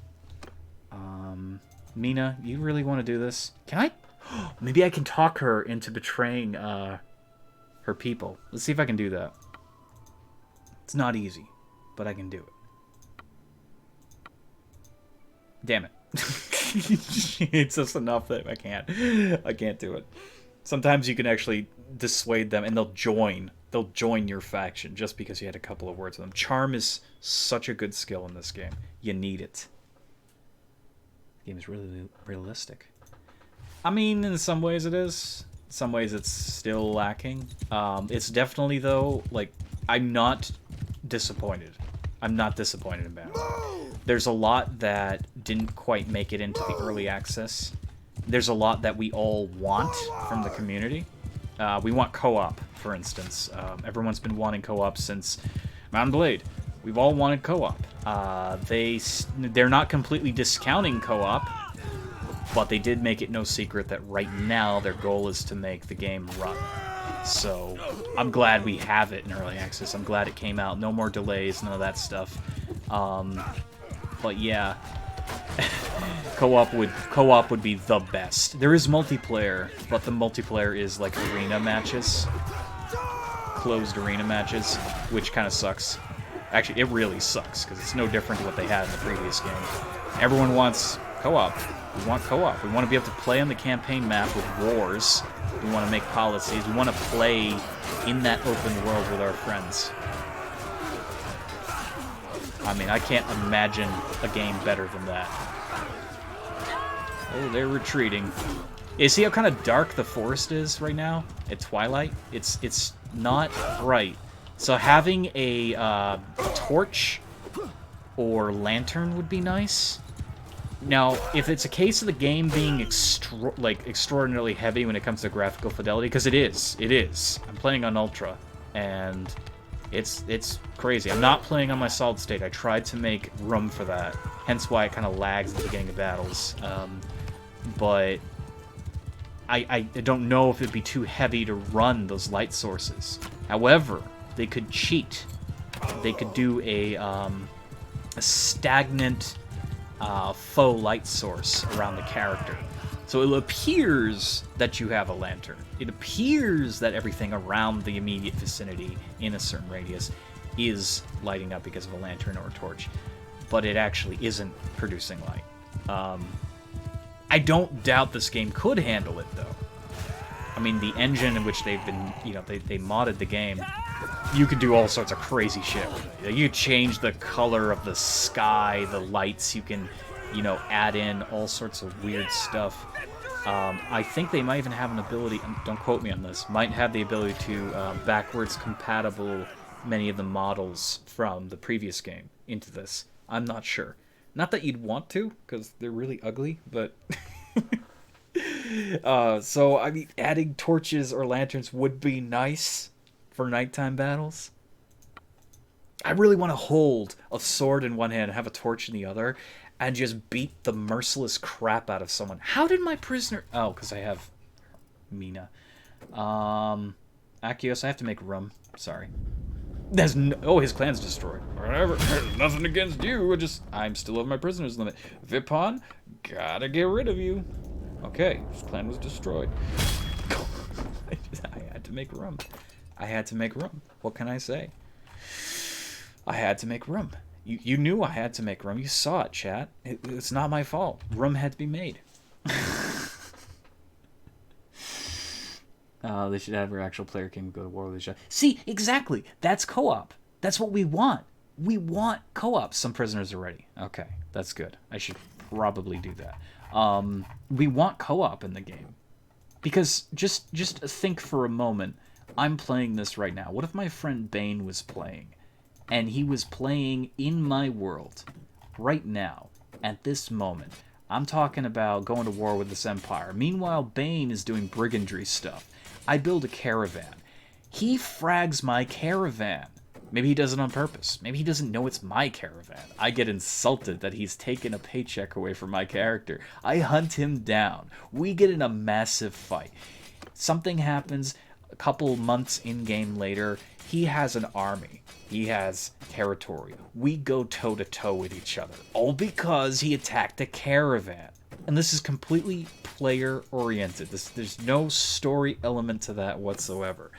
Mina, you really want to do this? Can I? Maybe I can talk her into betraying her people. Let's see if I can do that. It's not easy, but I can do it. Damn it. It's just enough that I can't do it. Sometimes you can actually dissuade them and they'll join your faction just because you had a couple of words with them. Charm is such a good skill in this game. You need it. The game is really realistic. I mean, in some ways it is. In some ways it's still lacking. It's definitely, though, like, I'm not disappointed. I'm not disappointed in Bannerlord. There's a lot that didn't quite make it into the early access. There's a lot that we all want from the community. We want co-op, for instance. Everyone's been wanting co-op since Mount & Blade. We've all wanted co-op. They're not completely discounting co-op, but they did make it no secret that right now their goal is to make the game run. So I'm glad we have it in early access. I'm glad it came out. No more delays, none of that stuff. But yeah, co-op would be the best. There is multiplayer, but the multiplayer is like arena matches, closed arena matches, which kind of sucks. Actually, it really sucks because it's no different to what they had in the previous game. Everyone wants co-op. We want co-op. We want to be able to play on the campaign map with wars. We want to make policies. We want to play in that open world with our friends. I mean, I can't imagine a game better than that. Oh, they're retreating. You see how kind of dark the forest is right now at twilight? It's not bright. So having a torch or lantern would be nice. Now, if it's a case of the game being extraordinarily heavy when it comes to graphical fidelity, because it is. I'm playing on Ultra, and it's crazy. I'm not playing on my solid state. I tried to make room for that, hence why it kind of lags at the beginning of battles. But I don't know if it'd be too heavy to run those light sources. However, they could cheat. They could do a stagnant faux light source around the character. So it appears that you have a lantern. It appears that everything around the immediate vicinity in a certain radius is lighting up because of a lantern or a torch, but it actually isn't producing light. I don't doubt this game could handle it, though. I mean, the engine in which they've been, they modded the game, you could do all sorts of crazy shit with it. You change the color of the sky, the lights, you can, add in all sorts of weird stuff. I think they might even have an ability, don't quote me on this, might have the ability to backwards compatible many of the models from the previous game into this. I'm not sure. Not that you'd want to, because they're really ugly, but... so, I mean, adding torches or lanterns would be nice for nighttime battles. I really want to hold a sword in one hand and have a torch in the other and just beat the merciless crap out of someone. How did my prisoner... Oh, because I have Mina. Akios, I have to make room. Sorry. There's no... Oh, his clan's destroyed. Whatever. Nothing against you. I'm still over my prisoner's limit. Vipon, gotta get rid of you. Okay, his clan was destroyed. I had to make room. I had to make room. What can I say? I had to make room. You knew I had to make room. You saw it, chat. It's not my fault. Room had to be made. They should have our actual player king go to war with each other. See, exactly. That's co-op. That's what we want. We want co-op. Some prisoners are ready. Okay, that's good. I should probably do that. We want co-op in the game. Because just think for a moment, I'm playing this right now. What if my friend Bane was playing? And he was playing in my world right now, at this moment. I'm talking about going to war with this empire. Meanwhile, Bane is doing brigandry stuff. I build a caravan. He frags my caravan. Maybe he does it on purpose. Maybe he doesn't know it's my caravan. I get insulted that he's taken a paycheck away from my character. I hunt him down. We get in a massive fight. Something happens a couple months in-game later. He has an army. He has territory. We go toe-to-toe with each other. All because he attacked a caravan. And this is completely player-oriented. There's no story element to that whatsoever.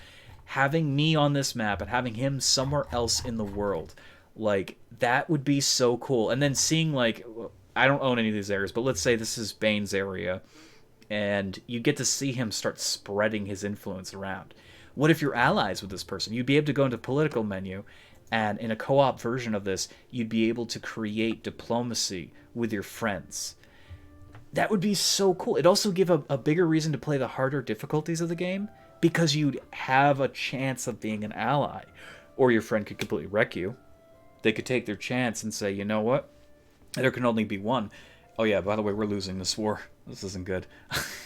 Having me on this map and having him somewhere else in the world, like, that would be so cool. And then seeing, like, I don't own any of these areas, but let's say this is Bane's area, and you get to see him start spreading his influence around. What if you're allies with this person? You'd be able to go into political menu, and in a co-op version of this, you'd be able to create diplomacy with your friends. That would be so cool. It'd also give a bigger reason to play the harder difficulties of the game, because you'd have a chance of being an ally. Or your friend could completely wreck you. They could take their chance and say, you know what? There can only be one. Oh yeah, by the way, we're losing this war. This isn't good.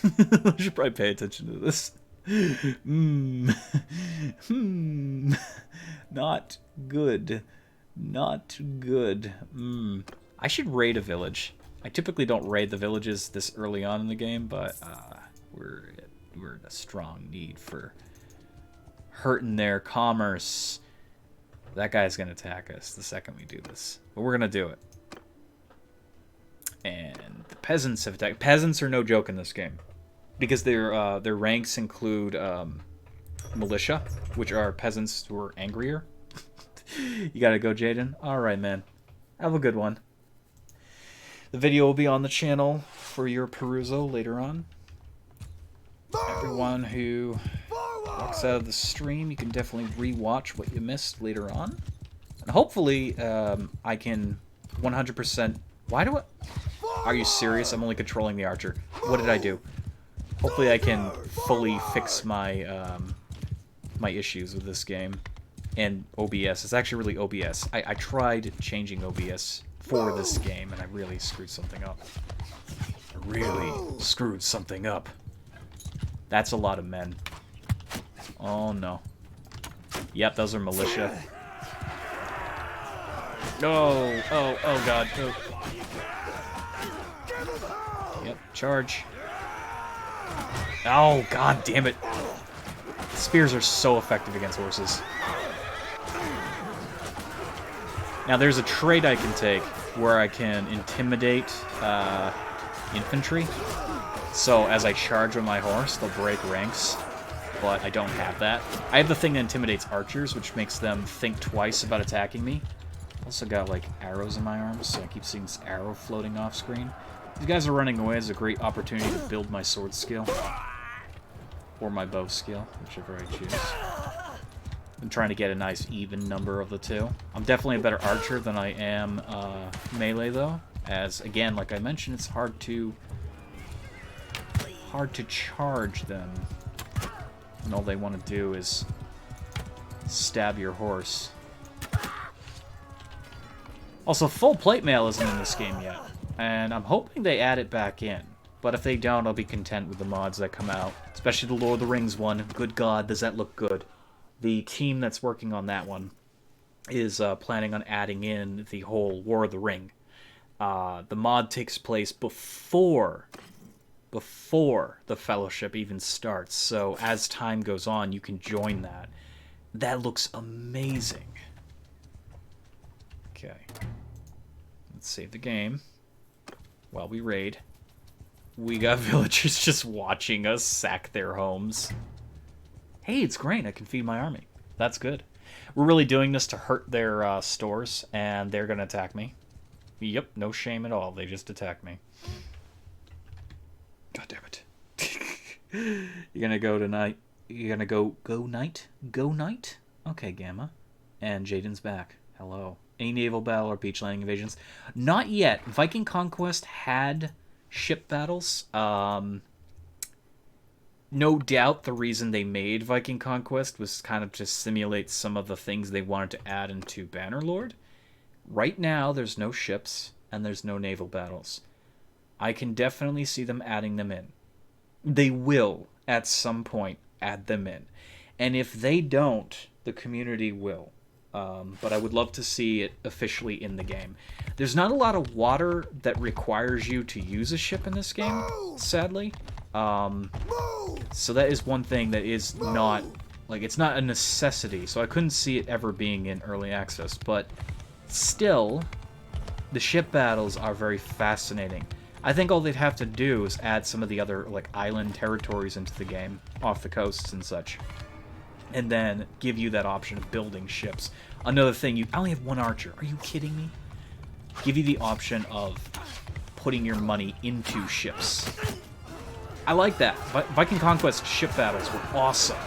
I should probably pay attention to this. Not good. Not good. I should raid a village. I typically don't raid the villages this early on in the game, but we're in a strong need for hurting their commerce. That guy's gonna attack us the second we do this, but we're gonna do it. And the peasants have attacked. Peasants are no joke in this game, because their ranks include militia, which are peasants who are angrier. You gotta go, Jaden. All right, man. Have a good one. The video will be on the channel for your perusal later on. Everyone who walks out of the stream, you can definitely rewatch what you missed later on. And hopefully, I can 100%... Why do I... Are you serious? I'm only controlling the archer. What did I do? Hopefully I can fully fix my my issues with this game. And OBS. It's actually really OBS. I tried changing OBS for this game, and I really screwed something up. I really screwed something up. That's a lot of men. Oh, no. Yep, those are militia. No! Oh, God. Oh. Yep, charge. Oh, God damn it. Spears are so effective against horses. Now, there's a trait I can take where I can intimidate infantry. So, as I charge with my horse, they'll break ranks. But I don't have that. I have the thing that intimidates archers, which makes them think twice about attacking me. Also got, like, arrows in my arms, so I keep seeing this arrow floating off screen. These guys are running away. It's a great opportunity to build my sword skill. Or my bow skill, whichever I choose. I'm trying to get a nice even number of the two. I'm definitely a better archer than I am melee, though. As, again, like I mentioned, it's hard to charge them. And all they want to do is stab your horse. Also, full plate mail isn't in this game yet. And I'm hoping they add it back in. But if they don't, I'll be content with the mods that come out. Especially the Lord of the Rings one. Good God, does that look good. The team that's working on that one is planning on adding in the whole War of the Ring. The mod takes place before the Fellowship even starts. So as time goes on, you can join that. That looks amazing. Okay. Let's save the game while we raid. We got villagers just watching us sack their homes. Hey, it's great. I can feed my army. That's good. We're really doing this to hurt their stores, and they're going to attack me. Yep, no shame at all. They just attacked me. God damn it. You're going to go tonight. You're going to go night? Go night? Okay, Gamma. And Jaden's back. Hello. Any naval battle or beach landing invasions? Not yet. Viking Conquest had ship battles. No doubt the reason they made Viking Conquest was kind of to simulate some of the things they wanted to add into Bannerlord. Right now, there's no ships, and there's no naval battles. I can definitely see them adding them in. They will, at some point, add them in. And if they don't, the community will. But I would love to see it officially in the game. There's not a lot of water that requires you to use a ship in this game, sadly.
Move!
So that is one thing that is not, like, it's not a necessity, so I couldn't see it ever being in early access, but still, the ship battles are very fascinating. I think all they'd have to do is add some of the other, like, island territories into the game, off the coasts and such, and then give you that option of building ships. Another thing, I only have one archer. Are you kidding me? Give you the option of putting your money into ships. I like that. Viking Conquest ship battles were awesome.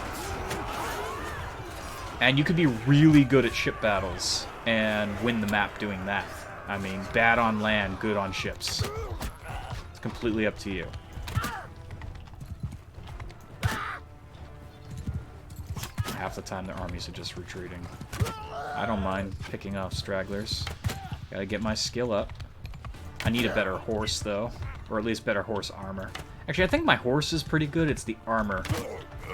And you could be really good at ship battles and win the map doing that. I mean, bad on land, good on ships. It's completely up to you. Half the time the armies are just retreating. I don't mind picking off stragglers. Gotta get my skill up. I need a better horse, though. Or at least better horse armor. Actually, I think my horse is pretty good. It's the armor.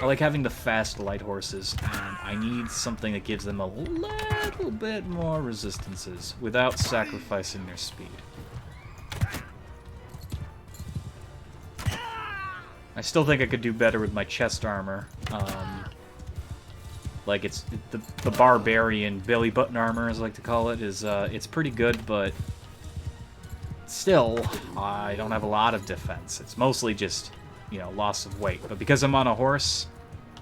I like having the fast, light horses, and I need something that gives them a little bit more resistances without sacrificing their speed. I still think I could do better with my chest armor. Like, it's the barbarian belly button armor, as I like to call it, is it's pretty good, but still, I don't have a lot of defense. It's mostly just, you know, loss of weight. But because I'm on a horse,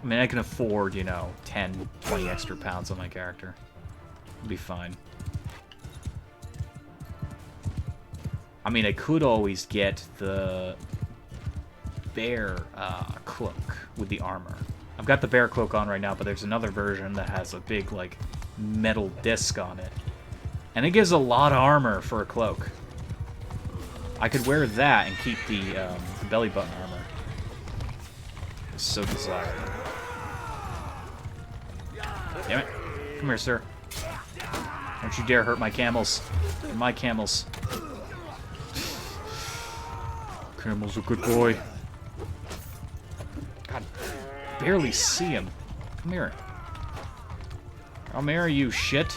I mean, I can afford, you know, 10, 20 extra pounds on my character. It'll be fine. I mean, I could always get the bear cloak with the armor. I've got the bear cloak on right now, but there's another version that has a big, like, metal disc on it. And it gives a lot of armor for a cloak. I could wear that and keep the belly button armor. It's so desired. Damn it. Come here, sir. Don't you dare hurt my camels. They're my camels. Camel's a good boy. God, barely see him. Come here. Come here, you shit.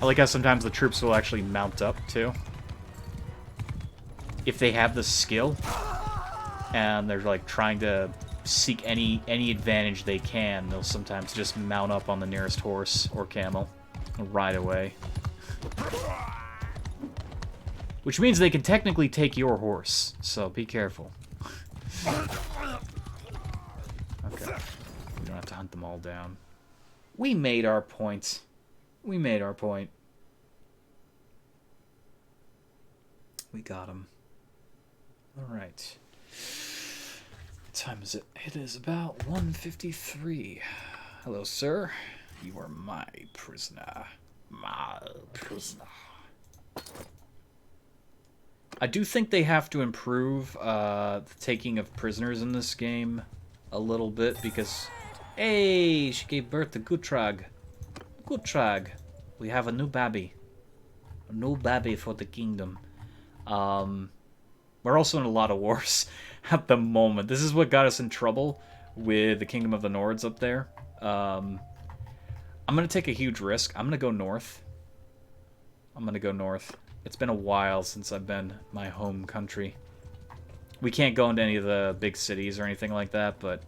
I like how sometimes the troops will actually mount up, too. If they have the skill, and they're, like, trying to seek any advantage they can, they'll sometimes just mount up on the nearest horse or camel and ride away. Which means they can technically take your horse, so be careful. Okay. We don't have to hunt them all down. We made our point. We made our point. We got him. Alright. What time is it? It is about 1:53. Hello, sir. You are my prisoner. My prisoner. I do think they have to improve the taking of prisoners in this game a little bit because... Hey, she gave birth to Gutrag. Gutrag. We have a new baby. A new baby for the kingdom. We're also in a lot of wars at the moment. This is what got us in trouble with the Kingdom of the Nords up there. I'm going to take a huge risk. I'm going to go north. It's been a while since I've been my home country. We can't go into any of the big cities or anything like that, but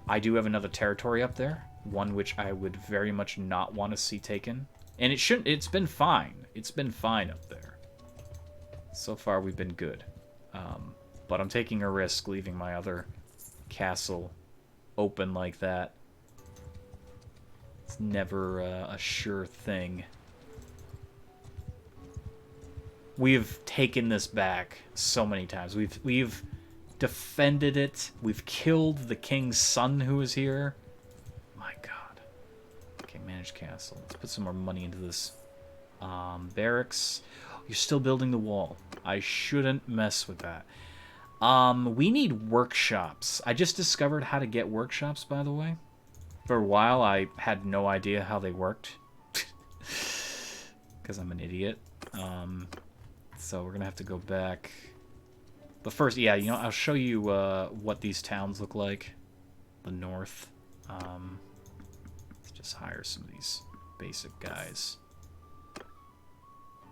I do have another territory up there. One which I would very much not want to see taken. And it's been fine. It's been fine up there. So far, we've been good. But I'm taking a risk leaving my other castle open like that. It's never a sure thing. We've taken this back so many times. We've defended it. We've killed the king's son who was here. My God. Okay, manage castle. Let's put some more money into this. Barracks. You're still building the wall. I shouldn't mess with that. We need workshops. I just discovered how to get workshops, by the way. For a while, I had no idea how they worked. Because I'm an idiot. So we're going to have to go back. But first, yeah, you know, I'll show you what these towns look like. The north. Let's just hire some of these basic guys.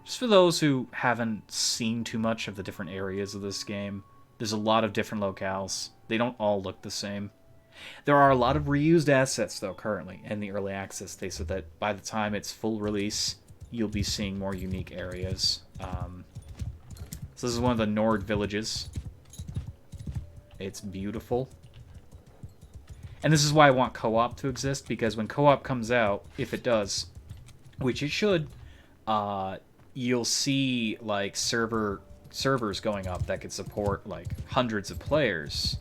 Just for those who haven't seen too much of the different areas of this game, there's a lot of different locales. They don't all look the same. There are a lot of reused assets, though, currently in the early access. They said that by the time it's full release, you'll be seeing more unique areas. So this is one of the Nord villages. It's beautiful. And this is why I want co-op to exist, because when co-op comes out, if it does, which it should, you'll see like servers going up that could support like hundreds of players,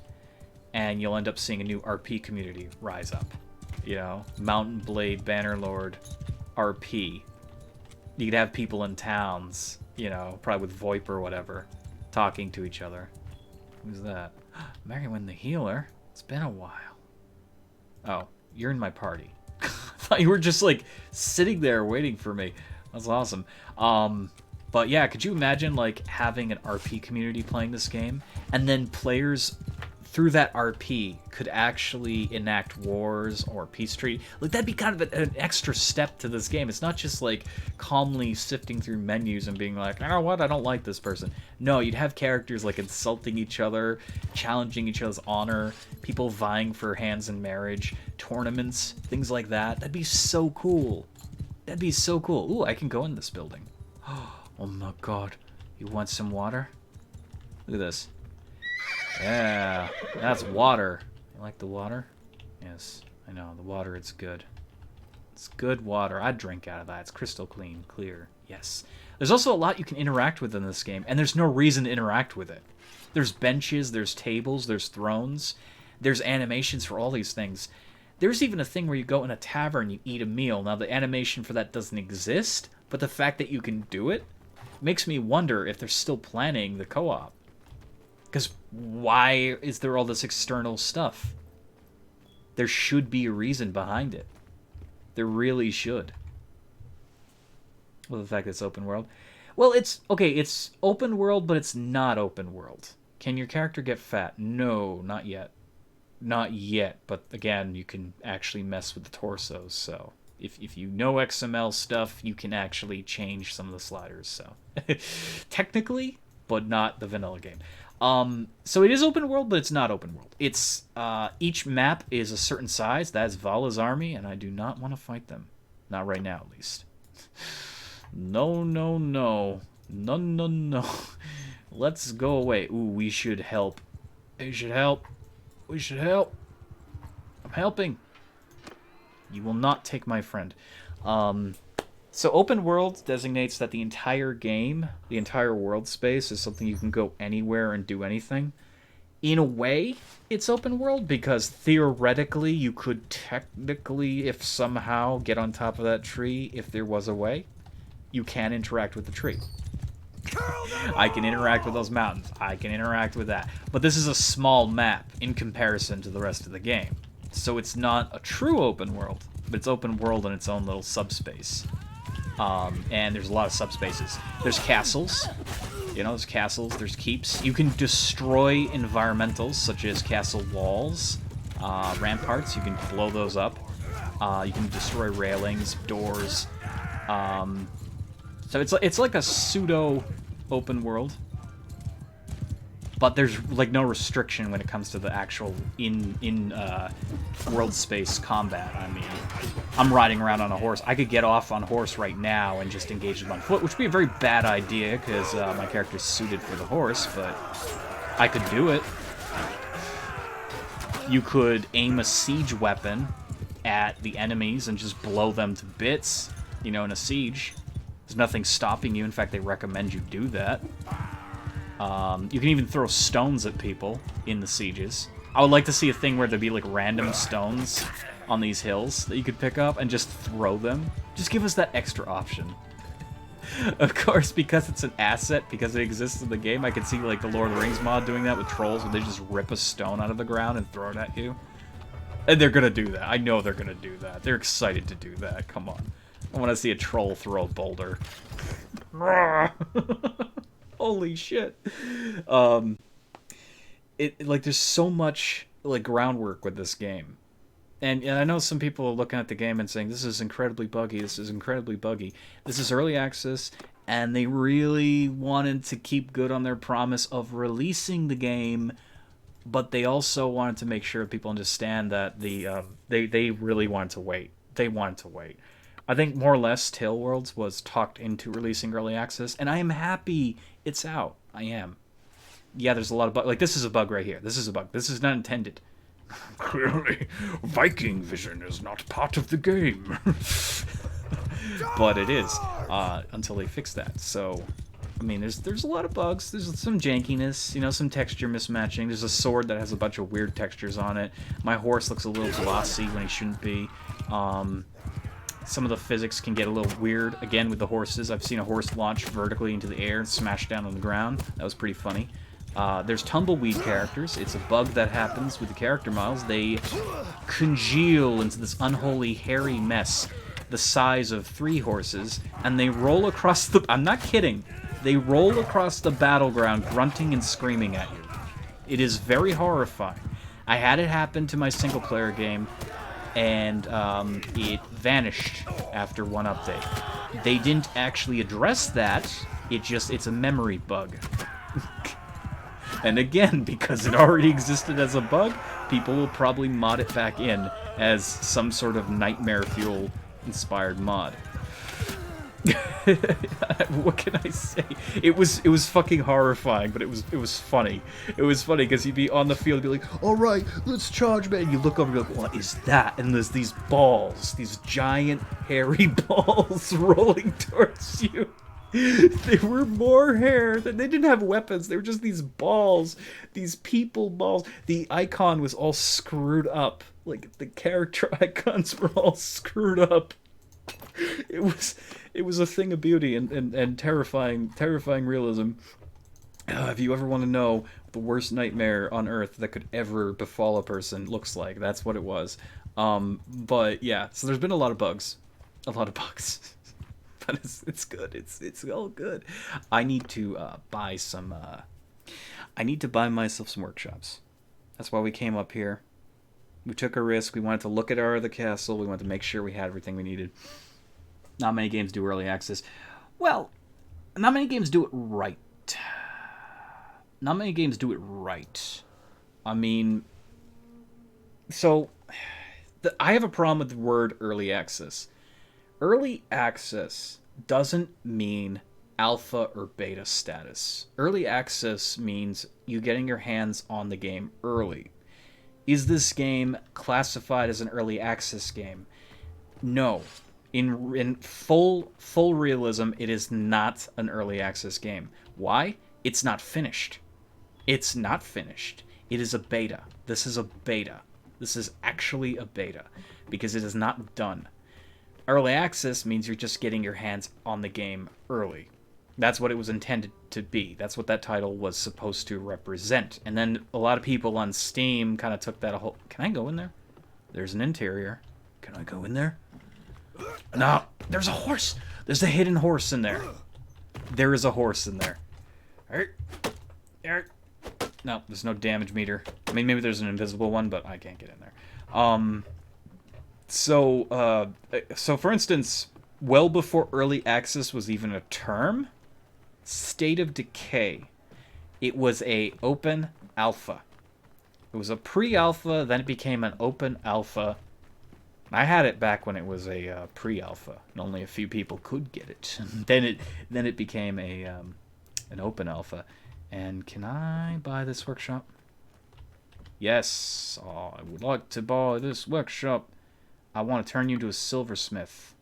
and you'll end up seeing a new RP community rise up. You know, Mountain Blade, Bannerlord, RP. You could have people in towns, you know, probably with VoIP or whatever, talking to each other. Who's that? Merriman the Healer. It's been a while. Oh, you're in my party. I thought you were just like sitting there waiting for me. That's awesome. But yeah, could you imagine like having an RP community playing this game, and then players through that RP could actually enact wars or peace treaty? Like, that'd be kind of an extra step to this game. It's not just like calmly sifting through menus and being like, you know what, I don't like this person. No, you'd have characters like insulting each other, challenging each other's honor, people vying for hands in marriage, tournaments, things like that. That'd be so cool. That'd be so cool. Ooh, I can go in this building. Oh my god. You want some water? Look at this. Yeah, that's water. You like the water? Yes, I know. The water, it's good. It's good water. I'd drink out of that. It's crystal clean, clear. Yes. There's also a lot you can interact with in this game, and there's no reason to interact with it. There's benches, there's tables, there's thrones, there's animations for all these things. There's even a thing where you go in a tavern, you eat a meal. Now, the animation for that doesn't exist, but the fact that you can do it makes me wonder if they're still planning the co-op. Because why is there all this external stuff? There should be a reason behind it. There really should. Well, the fact that it's open world. Well, it's open world, but it's not open world. Can your character get fat? No, not yet. Not yet, but again, you can actually mess with the torsos, so if you know XML stuff, you can actually change some of the sliders, so technically, but not the vanilla game. So it is open world, but it's not open world. It's each map is a certain size. That's Vala's army, and I do not want to fight them. Not right now, at least. No, no, no. No, no, no. Let's go away. Ooh, we should help. We should help. We should help. I'm helping. You will not take my friend. So open world designates that the entire game, the entire world space, is something you can go anywhere and do anything. In a way, it's open world because theoretically you could technically, if somehow, get on top of that tree if there was a way. You can interact with the tree. I can interact with those mountains. I can interact with that. But this is a small map in comparison to the rest of the game. So it's not a true open world, but it's open world in its own little subspace. And there's a lot of subspaces. There's castles. You know, there's castles, there's keeps. You can destroy environmentals, such as castle walls, ramparts. You can blow those up. You can destroy railings, doors. So it's like a pseudo open world, but there's like no restriction when it comes to the actual in world space combat. I mean, I'm riding around on a horse. I could get off on a horse right now and just engage them on foot, which would be a very bad idea because my character's suited for the horse, but I could do it. You could aim a siege weapon at the enemies and just blow them to bits, you know, in a siege. There's nothing stopping you. In fact, they recommend you do that. You can even throw stones at people in the sieges. I would like to see a thing where there'd be like random stones on these hills that you could pick up and just throw them. Just give us that extra option. Of course, because it's an asset, because it exists in the game, I could see like the Lord of the Rings mod doing that with trolls, where they just rip a stone out of the ground and throw it at you. And they're gonna do that. I know they're gonna do that. They're excited to do that. Come on. I want to see a troll throw a boulder. Holy shit. Like there's so much like groundwork with this game. And I know some people are looking at the game and saying, this is incredibly buggy, this is incredibly buggy. This is early access, and they really wanted to keep good on their promise of releasing the game, but they also wanted to make sure people understand that they really wanted to wait. They wanted to wait. I think more or less Tale Worlds was talked into releasing early access, and I am happy it's out. I am. Yeah, there's a lot of bugs. Like, this is a bug right here. This is a bug. This is not intended. Clearly, Viking vision is not part of the game. But it is, until they fix that. So, I mean, there's a lot of bugs. There's some jankiness, you know, some texture mismatching. There's a sword that has a bunch of weird textures on it. My horse looks a little glossy when he shouldn't be. Some of the physics can get a little weird, again, with the horses. I've seen a horse launch vertically into the air and smash down on the ground. That was pretty funny. There's tumbleweed characters. It's a bug that happens with the character models. They congeal into this unholy, hairy mess the size of 3 horses, and they roll across the... I'm not kidding. They roll across the battleground, grunting and screaming at you. It is very horrifying. I had it happen to my single-player game, and it vanished after one update. They didn't actually address that. It's a memory bug. And again, because it already existed as a bug, people will probably mod it back in as some sort of Nightmare Fuel inspired mod. What can I say? It was fucking horrifying, but it was funny. It was funny because you'd be on the field and be like, "All right, let's charge, man." And you look over and you're like, "What is that?" And there's these balls, these giant hairy balls rolling towards you. They were more hair. They didn't have weapons. They were just these balls, these people balls. The icon was all screwed up. Like, the character icons were all screwed up. It was a thing of beauty and terrifying realism. If you ever want to know what the worst nightmare on earth that could ever befall a person looks like, that's what it was. But yeah, so there's been a lot of bugs. But it's good. It's all good. I need to buy some. I need to buy myself some workshops. That's why we came up here. We took a risk. We wanted to look at the castle. We wanted to make sure we had everything we needed. Not many games do early access. Well, not many games do it right. I mean, so I have a problem with the word early access. Early access doesn't mean alpha or beta status. Early access means you getting your hands on the game early. Is this game classified as an early access game? No. In full realism, it is not an early access game. Why? It's not finished. It is a beta. This is a beta. This is actually a beta because it is not done. Early access means you're just getting your hands on the game early. That's what it was intended to be. That's what that title was supposed to represent. And then a lot of people on Steam kind of took that a whole... Can I go in there? There's an interior. Can I go in there? No, there's a horse. There's a hidden horse in there. There is a horse in there. No, there's no damage meter. I mean, maybe there's an invisible one, but I can't get in there. So for instance, well before early access was even a term, State of Decay, it was a open alpha. It was a pre-alpha, then it became an open alpha. I had it back when it was a pre-alpha, and only a few people could get it. then it became an open alpha. And can I buy this workshop? Yes, I would like to buy this workshop. I want to turn you into a silversmith.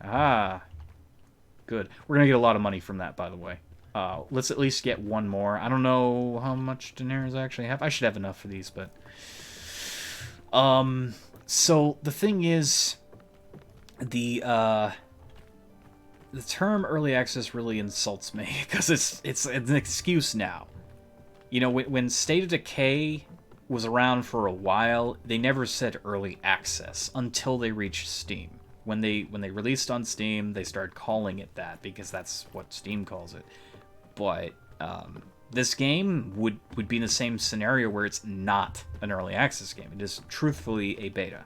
Ah, good. We're gonna get a lot of money from that, by the way. Let's at least get one more. I don't know how much dinars I actually have. I should have enough for these, but so the thing is, the term early access really insults me because it's an excuse now. You know, when State of Decay was around for a while, they never said early access until they reached Steam. When they released on Steam, they started calling it that because that's what Steam calls it. But this game would be in the same scenario where it's not an early access game. It is truthfully a beta.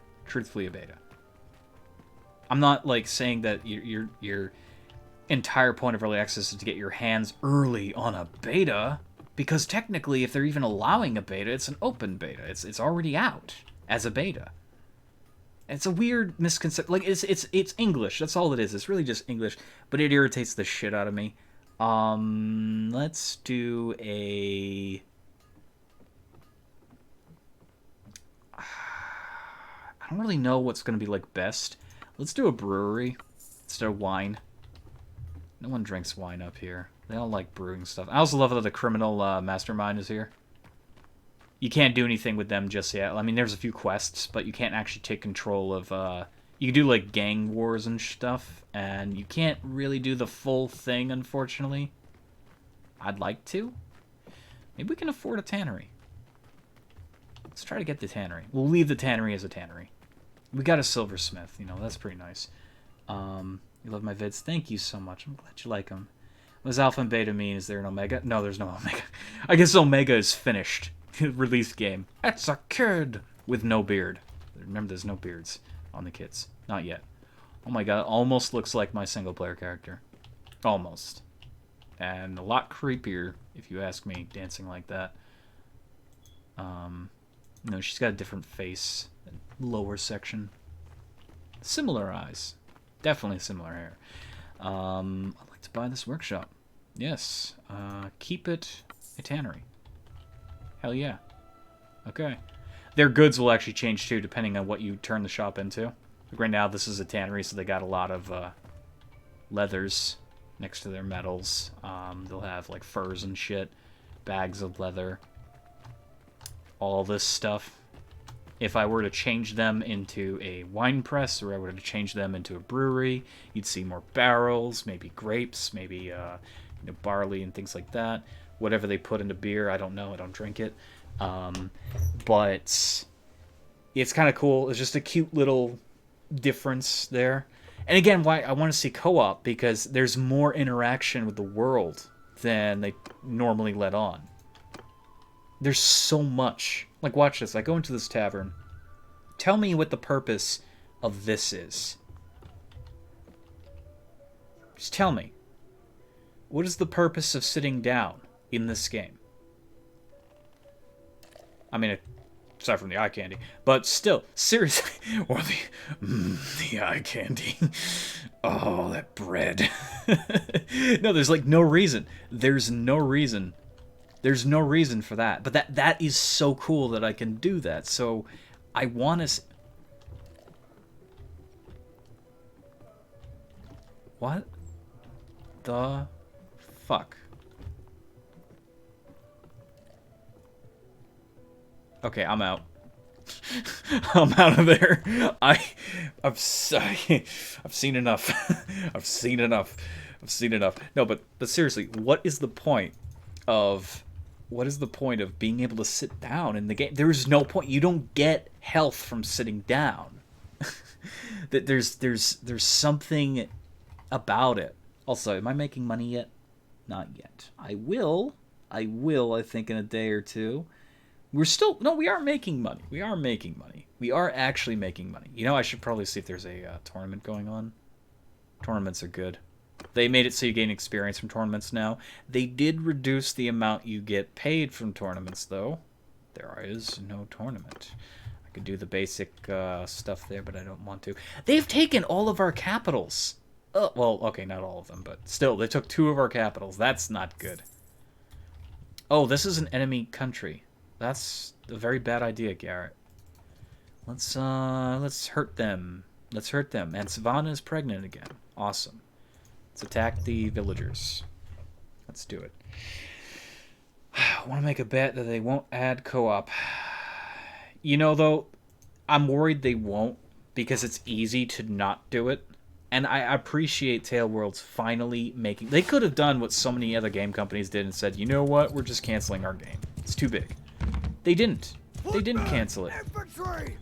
I'm not like saying that you're entire point of early access is to get your hands early on a beta, because technically, if they're even allowing a beta, it's an open beta. It's already out as a beta. It's a weird misconception. Like, it's English. That's all it is. It's really just English, but it irritates the shit out of me. Let's do a... I don't really know what's going to be, like, best. Let's do a brewery instead of wine. No one drinks wine up here. They don't like brewing stuff. I also love that the criminal mastermind is here. You can't do anything with them just yet. I mean, there's a few quests, but you can't actually take control of... you can do, like, gang wars and stuff, and you can't really do the full thing, unfortunately. I'd like to. Maybe we can afford a tannery. Let's try to get the tannery. We'll leave the tannery as a tannery. We got a silversmith, you know, that's pretty nice. You love my vids? Thank you so much. I'm glad you like them. What does alpha and beta mean? Is there an omega? No, there's no omega. I guess omega is finished. Released game. It's a kid with no beard. Remember, there's no beards on the kids. Not yet. Oh my god, almost looks like my single player character. Almost. And a lot creepier, if you ask me, dancing like that. No, she's got a different face. Lower section. Similar eyes. Definitely similar hair. I'd like to buy this workshop. Yes. Keep it a tannery. Hell yeah. Okay. Their goods will actually change too, depending on what you turn the shop into. Like right now, this is a tannery, so they got a lot of leathers next to their metals. They'll have like furs and shit, bags of leather, all this stuff. If I were to change them into a wine press, or I were to change them into a brewery, you'd see more barrels, maybe grapes, maybe you know, barley and things like that. Whatever they put into beer, I don't know. I don't drink it. But it's kind of cool. It's just a cute little difference there. And again, why I want to see co-op, because there's more interaction with the world than they normally let on. There's so much. Like, watch this. I go into this tavern. Tell me what the purpose of this is. Just tell me. What is the purpose of sitting down in this game? I mean, aside from the eye candy. But still, seriously. Or the eye candy. Oh, that bread. No, there's like no reason. There's no reason. There's no reason for that. But that is so cool that I can do that. So I want to... What the fuck? Okay, I'm out. I'm out of there. I've seen enough. I've seen enough. No, but seriously, what is the point of being able to sit down in the game? There's no point. You don't get health from sitting down. There's something about it. Also, am I making money yet? Not yet. I will, I think, in a day or two. We are making money. We are actually making money. You know, I should probably see if there's a tournament going on. Tournaments are good. They made it so you gain experience from tournaments now. They did reduce the amount you get paid from tournaments, though. There is no tournament. I could do the basic stuff there, but I don't want to. They've taken all of our capitals. Well, okay, not all of them, but still, they took 2 of our capitals. That's not good. Oh, this is an enemy country. That's a very bad idea, Garret. Let's hurt them. Let's hurt them. And Savannah is pregnant again. Awesome. Let's attack the villagers. Let's do it. I want to make a bet that they won't add co-op. You know, though, I'm worried they won't, because it's easy to not do it. And I appreciate Tailworlds finally making... They could have done what so many other game companies did and said, you know what, we're just canceling our game. It's too big. They didn't. They didn't cancel it.
Infantry!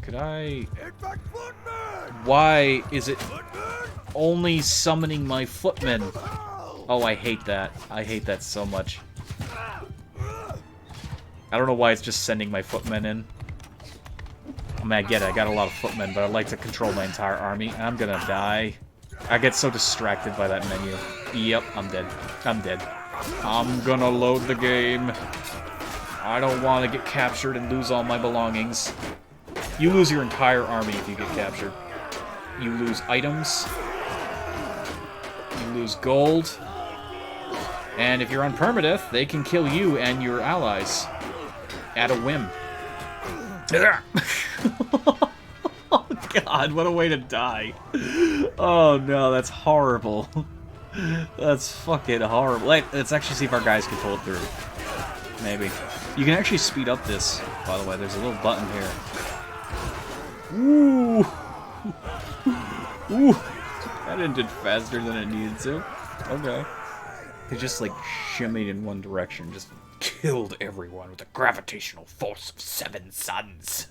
Could I... Why is it only summoning my footmen? Oh, I hate that. I hate that so much. I don't know why it's just sending my footmen in. I mean, I get it. I got a lot of footmen, but I'd like to control my entire army. And I'm gonna die. I get so distracted by that menu. Yep, I'm dead. I'm dead. I'm gonna load the game. I don't want to get captured and lose all my belongings. You lose your entire army if you get captured. You lose items. You lose gold. And if you're on permadeath, they can kill you and your allies at a whim. Oh god, what a way to die. Oh no, that's horrible. That's fucking horrible. Let's actually see if our guys can pull it through. Maybe. You can actually speed up this, by the way. There's a little button here. Ooh. Ooh. That ended faster than it needed to. Okay. They just like shimmied in one direction, just killed everyone with the gravitational force of 7 suns.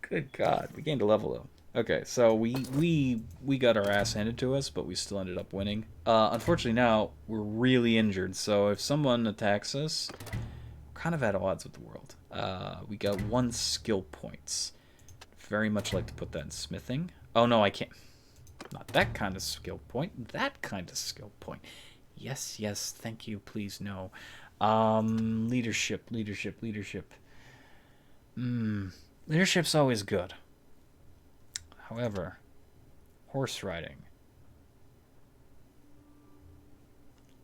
Good God, we gained a level though. Okay, so we got our ass handed to us, but we still ended up winning. Unfortunately now we're really injured, so if someone attacks us, we're kind of at odds with the world. We got 1 skill points. Very much like to put that in smithing. Oh no, I can't. Not that kind of skill point. That kind of skill point. Yes, yes, thank you, please, no. Leadership. Leadership's always good. However, horse riding.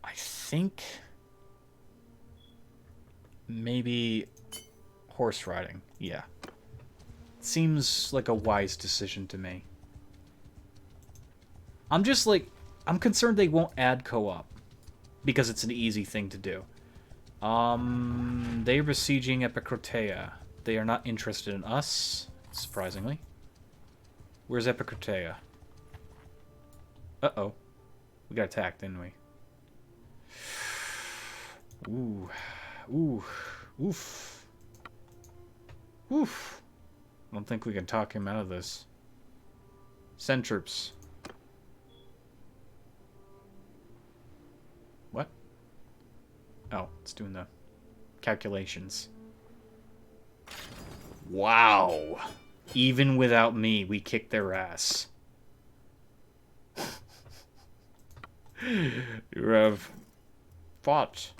I think maybe horse riding, yeah. Seems like a wise decision to me. I'm just like, I'm concerned they won't add co-op because it's an easy thing to do. They're besieging Epicrotea. They are not interested in us, surprisingly. Where's Epicrotea? Uh-oh. We got attacked, didn't we? Ooh. Ooh. Oof. Oof. I don't think we can talk him out of this. Send troops. What? Oh, it's doing the calculations. Wow. Even without me, we kicked their ass. You have fought,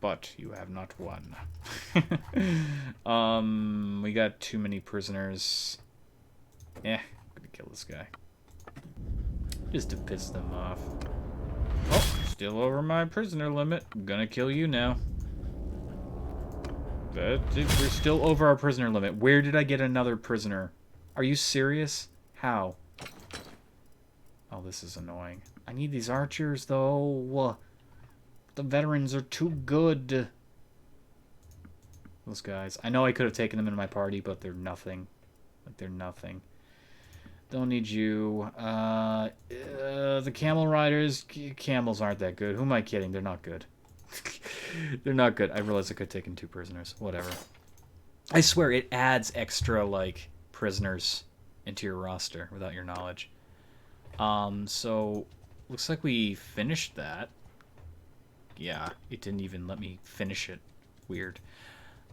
but you have not won. We got too many prisoners. I'm gonna kill this guy. Just to piss them off. Oh, still over my prisoner limit. I'm gonna kill you now. We're still over our prisoner limit. Where did I get another prisoner? Are you serious? How? Oh, this is annoying. I need these archers, though. The veterans are too good. Those guys. I know I could have taken them in my party, but they're nothing. Like, they're nothing. Don't need you. The camel riders. Camels aren't that good. Who am I kidding? They're not good. They're not good. I realized I could have taken 2 prisoners. Whatever. I swear it adds extra, like, prisoners into your roster without your knowledge. So, looks like we finished that. Yeah, it didn't even let me finish it. Weird.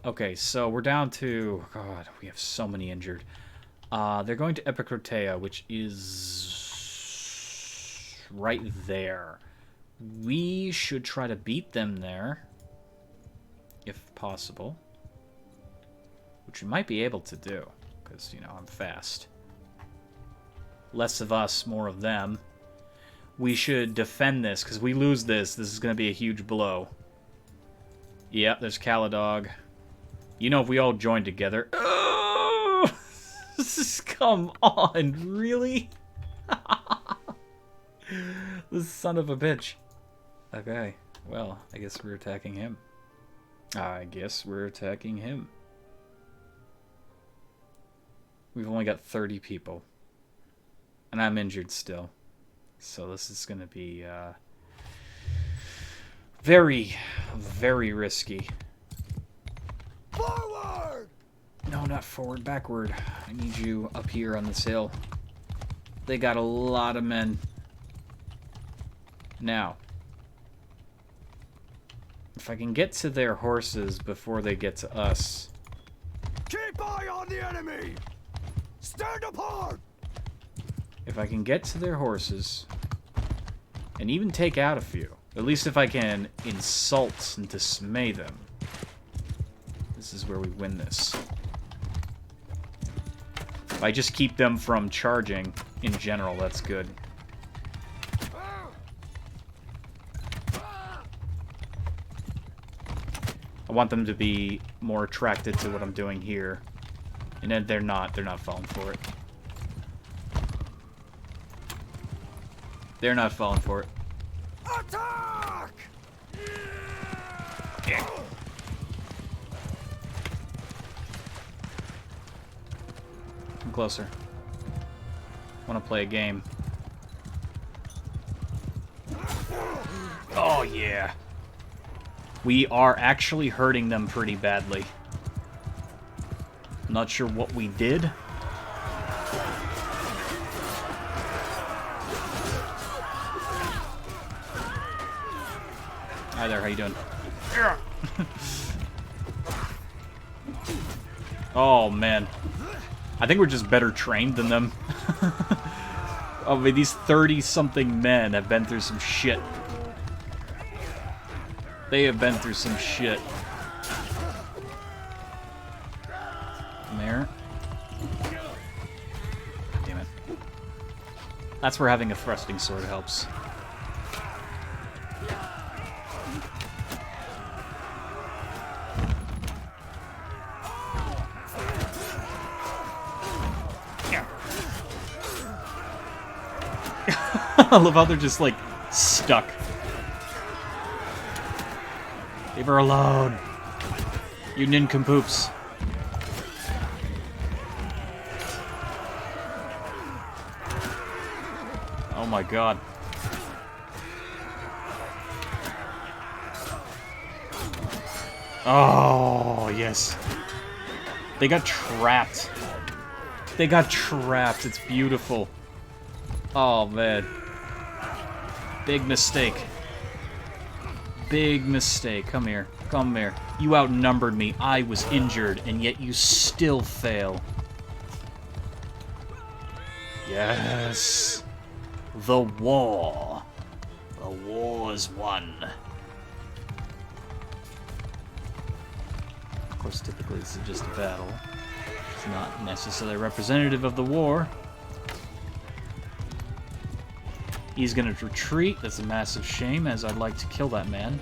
Okay, so we're down to... God, we have so many injured. They're going to Epicrotea, which is right there. We should try to beat them there, if possible. Which we might be able to do, because, you know, I'm fast. Less of us, more of them. We should defend this, because we lose this, this is going to be a huge blow. Yep, there's Caladog. You know, if we all join together... Oh! Come on, really? This son of a bitch. Okay, well, I guess we're attacking him. We've only got 30 people. And I'm injured still. So this is going to be very, very risky.
Forward!
No, not forward, backward. I need you up here on this hill. They got a lot of men. Now, if I can get to their horses before they get to us,
Keep eye on the enemy! Stand apart!
If I can get to their horses, and even take out a few, at least if I can insult and dismay them, this is where we win this. If I just keep them from charging, in general, that's good. I want them to be more attracted to what I'm doing here. And then they're not falling for it. They're not falling for it.
Attack!
Yeah. Come closer. I want to play a game. Oh, yeah. We are actually hurting them pretty badly. I'm not sure what we did. Hi there, how you doing? Oh, man. I think we're just better trained than them. Oh, but these 30-something men have been through some shit. They have been through some shit. Come there. Damn it. That's where having a thrusting sword helps. I love how they're just, like, stuck. Leave her alone. You nincompoops. Oh my god. Oh, yes. They got trapped. They got trapped. It's beautiful. Oh, man. Big mistake. Big mistake. Come here. Come here. You outnumbered me. I was injured, and yet you still fail. Yes. The war. The war is won. Of course, typically this is just a battle. It's not necessarily representative of the war. He's gonna retreat. That's a massive shame, as I'd like to kill that man.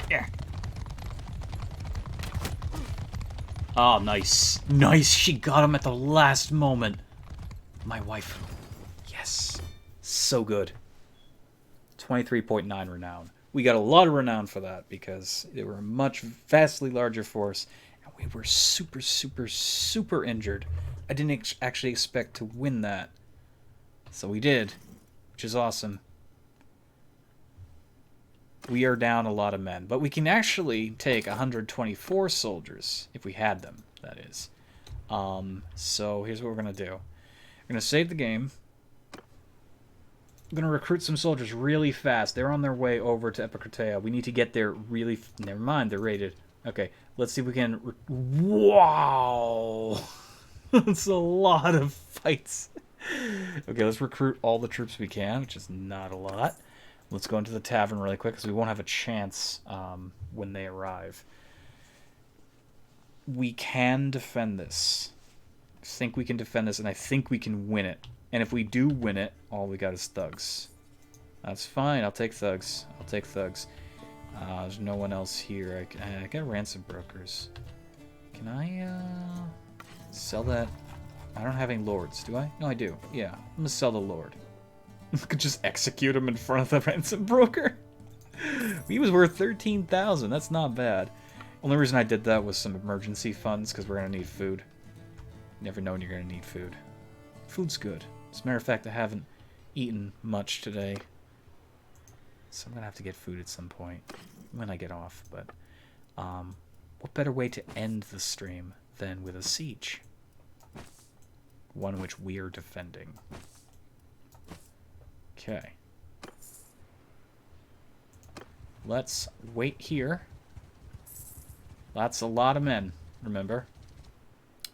Yeah. Oh, nice. Nice. She got him at the last moment. My wife. Yes. So good. 23.9 renown. We got a lot of renown for that because they were a much vastly larger force, and we were super, super, super injured. I didn't actually expect to win that, so we did, which is awesome. We are down a lot of men, but we can actually take 124 soldiers if we had them, that is. So here's what we're going to do. We're going to save the game. I'm going to recruit some soldiers really fast. They're on their way over to Epicratea. We need to get there really... Never mind, they're raided. Okay, let's see if we can... Wow! That's a lot of fights. Okay, let's recruit all the troops we can, which is not a lot. Let's go into the tavern really quick, because we won't have a chance when they arrive. We can defend this. I think we can defend this, and I think we can win it. And if we do win it, all we got is thugs. That's fine. I'll take thugs. I'll take thugs. There's no one else here. I got ransom brokers. Can I sell that? I don't have any lords, do I? No, I do. Yeah, I'm gonna sell the lord. I could just execute him in front of the ransom broker. He was worth 13,000. That's not bad. Only reason I did that was some emergency funds because we're gonna need food. Never know when you're gonna need food. Food's good. As a matter of fact, I haven't eaten much today. So I'm going to have to get food at some point when I get off. But what better way to end the stream than with a siege? One which we are defending. Okay. Let's wait here. That's a lot of men, remember?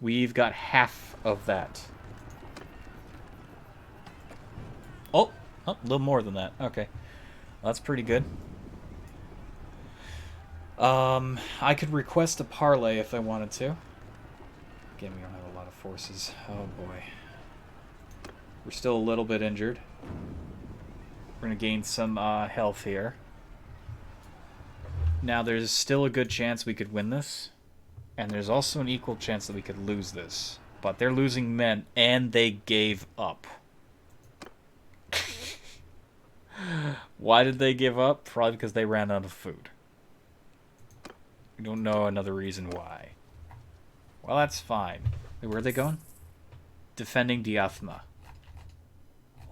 We've got half of that. Oh, a little more than that. Okay. That's pretty good. I could request a parlay if I wanted to. Again, we don't have a lot of forces. Oh boy. We're still a little bit injured. We're going to gain some health here. Now, there's still a good chance we could win this. And there's also an equal chance that we could lose this. But they're losing men, and they gave up. Why did they give up? Probably because they ran out of food. We don't know another reason why. Well, that's fine. Wait, where are they going? Defending Diathma.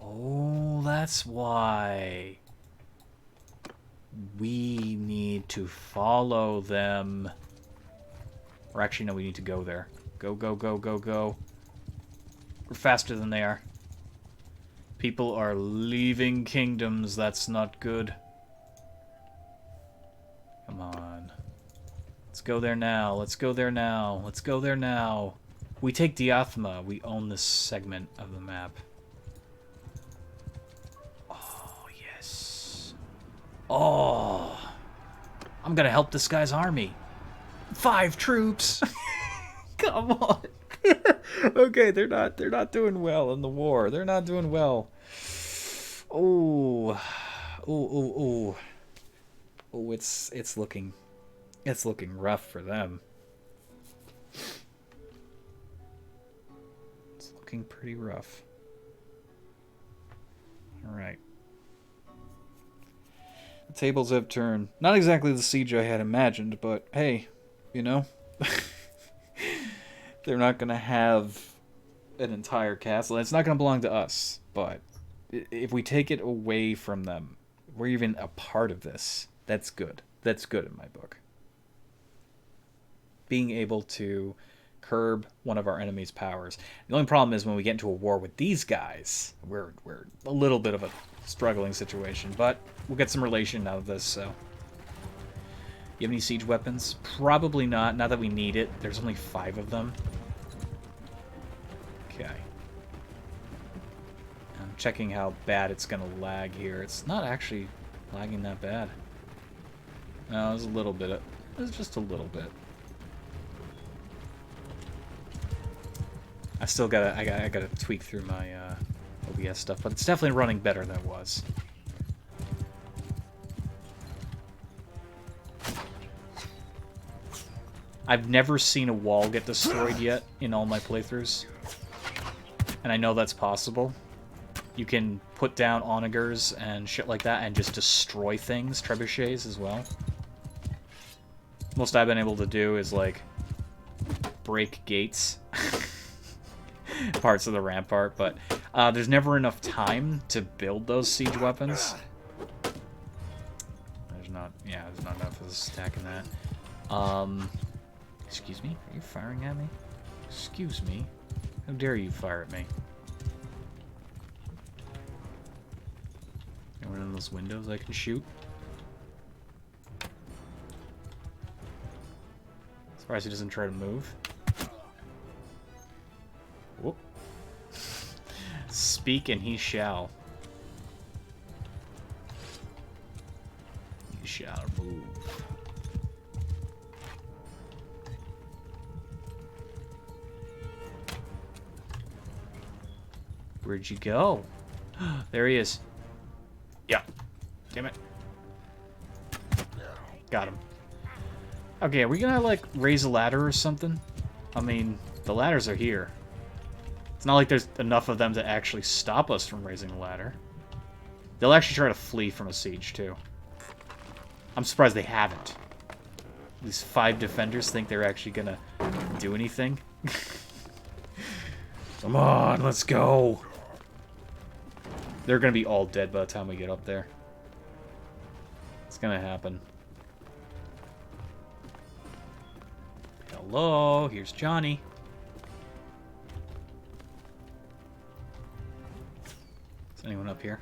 Oh, that's why. We need to follow them. Or actually, no, we need to go there. Go, go, go, go, go. We're faster than they are. People are leaving kingdoms. That's not good. Come on. Let's go there now. Let's go there now. Let's go there now. We take Diathma. We own this segment of the map. Oh, yes. Oh. I'm gonna help this guy's army. 5 troops. Come on. Okay, they're not doing well in the war. They're not doing well. Oh. Oh, it's looking rough for them. It's looking pretty rough. All right. The tables have turned. Not exactly the siege I had imagined, but hey, you know, they're not going to have an entire castle. It's not going to belong to us, but if we take it away from them, we're even a part of this. That's good. That's good in my book. Being able to curb one of our enemy's powers. The only problem is when we get into a war with these guys, we're a little bit of a struggling situation, but we'll get some relation out of this, so. You have any siege weapons? Probably not that we need it. There's only 5 of them. Okay. I'm checking how bad it's going to lag here. It's not actually lagging that bad. No, it was a little bit. It was just a little bit. I still gotta, I gotta tweak through my OBS stuff, but it's definitely running better than it was. I've never seen a wall get destroyed yet in all my playthroughs. And I know that's possible. You can put down onagers and shit like that and just destroy things, trebuchets as well. Most I've been able to do is, like, break gates. Parts of the rampart, but there's never enough time to build those siege weapons. There's not enough of us attacking that. Excuse me? Are you firing at me? Excuse me? How dare you fire at me? Anyone in those windows I can shoot? Surprised he doesn't try to move. Whoop. Speak and he shall. He shall move. Where'd you go? There he is. Yeah. Damn it. Got him. Okay, are we gonna, like, raise a ladder or something? I mean, the ladders are here. It's not like there's enough of them to actually stop us from raising a ladder. They'll actually try to flee from a siege, too. I'm surprised they haven't. These 5 defenders think they're actually gonna do anything. Come on, let's go. They're gonna be all dead by the time we get up there. It's gonna happen. Hello, here's Johnny. Is anyone up here?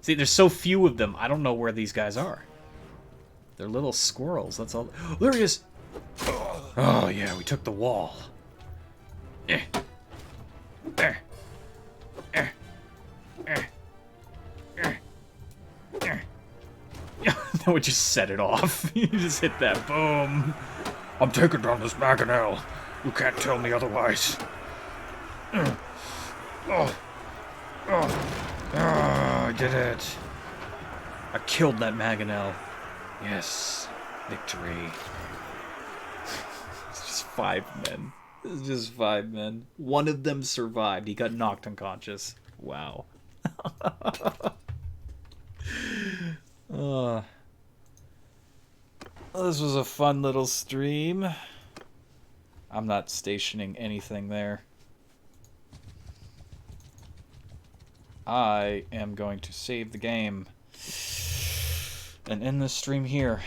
See, there's so few of them, I don't know where these guys are. They're little squirrels, that's all. There he is! Oh, yeah, we took the wall. Eh. Eh. Eh. Eh. Eh. Eh. That would just set it off. You just hit that, boom. I'm taking down this mangonel. You can't tell me otherwise. Oh. I did it. I killed that mangonel. Yes. Victory. It's just 5 men. It's just 5 men. One of them survived. He got knocked unconscious. Wow. This was a fun little stream. I'm not stationing anything there. I am going to save the game and end this stream here.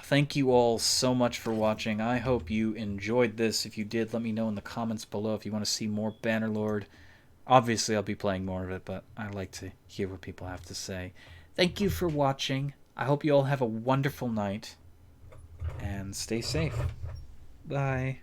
Thank you all so much for watching. I hope you enjoyed this. If you did, let me know in the comments below if you want to see more Bannerlord. Obviously, I'll be playing more of it, but I like to hear what people have to say. Thank you for watching. I hope you all have a wonderful night. And stay safe. Bye.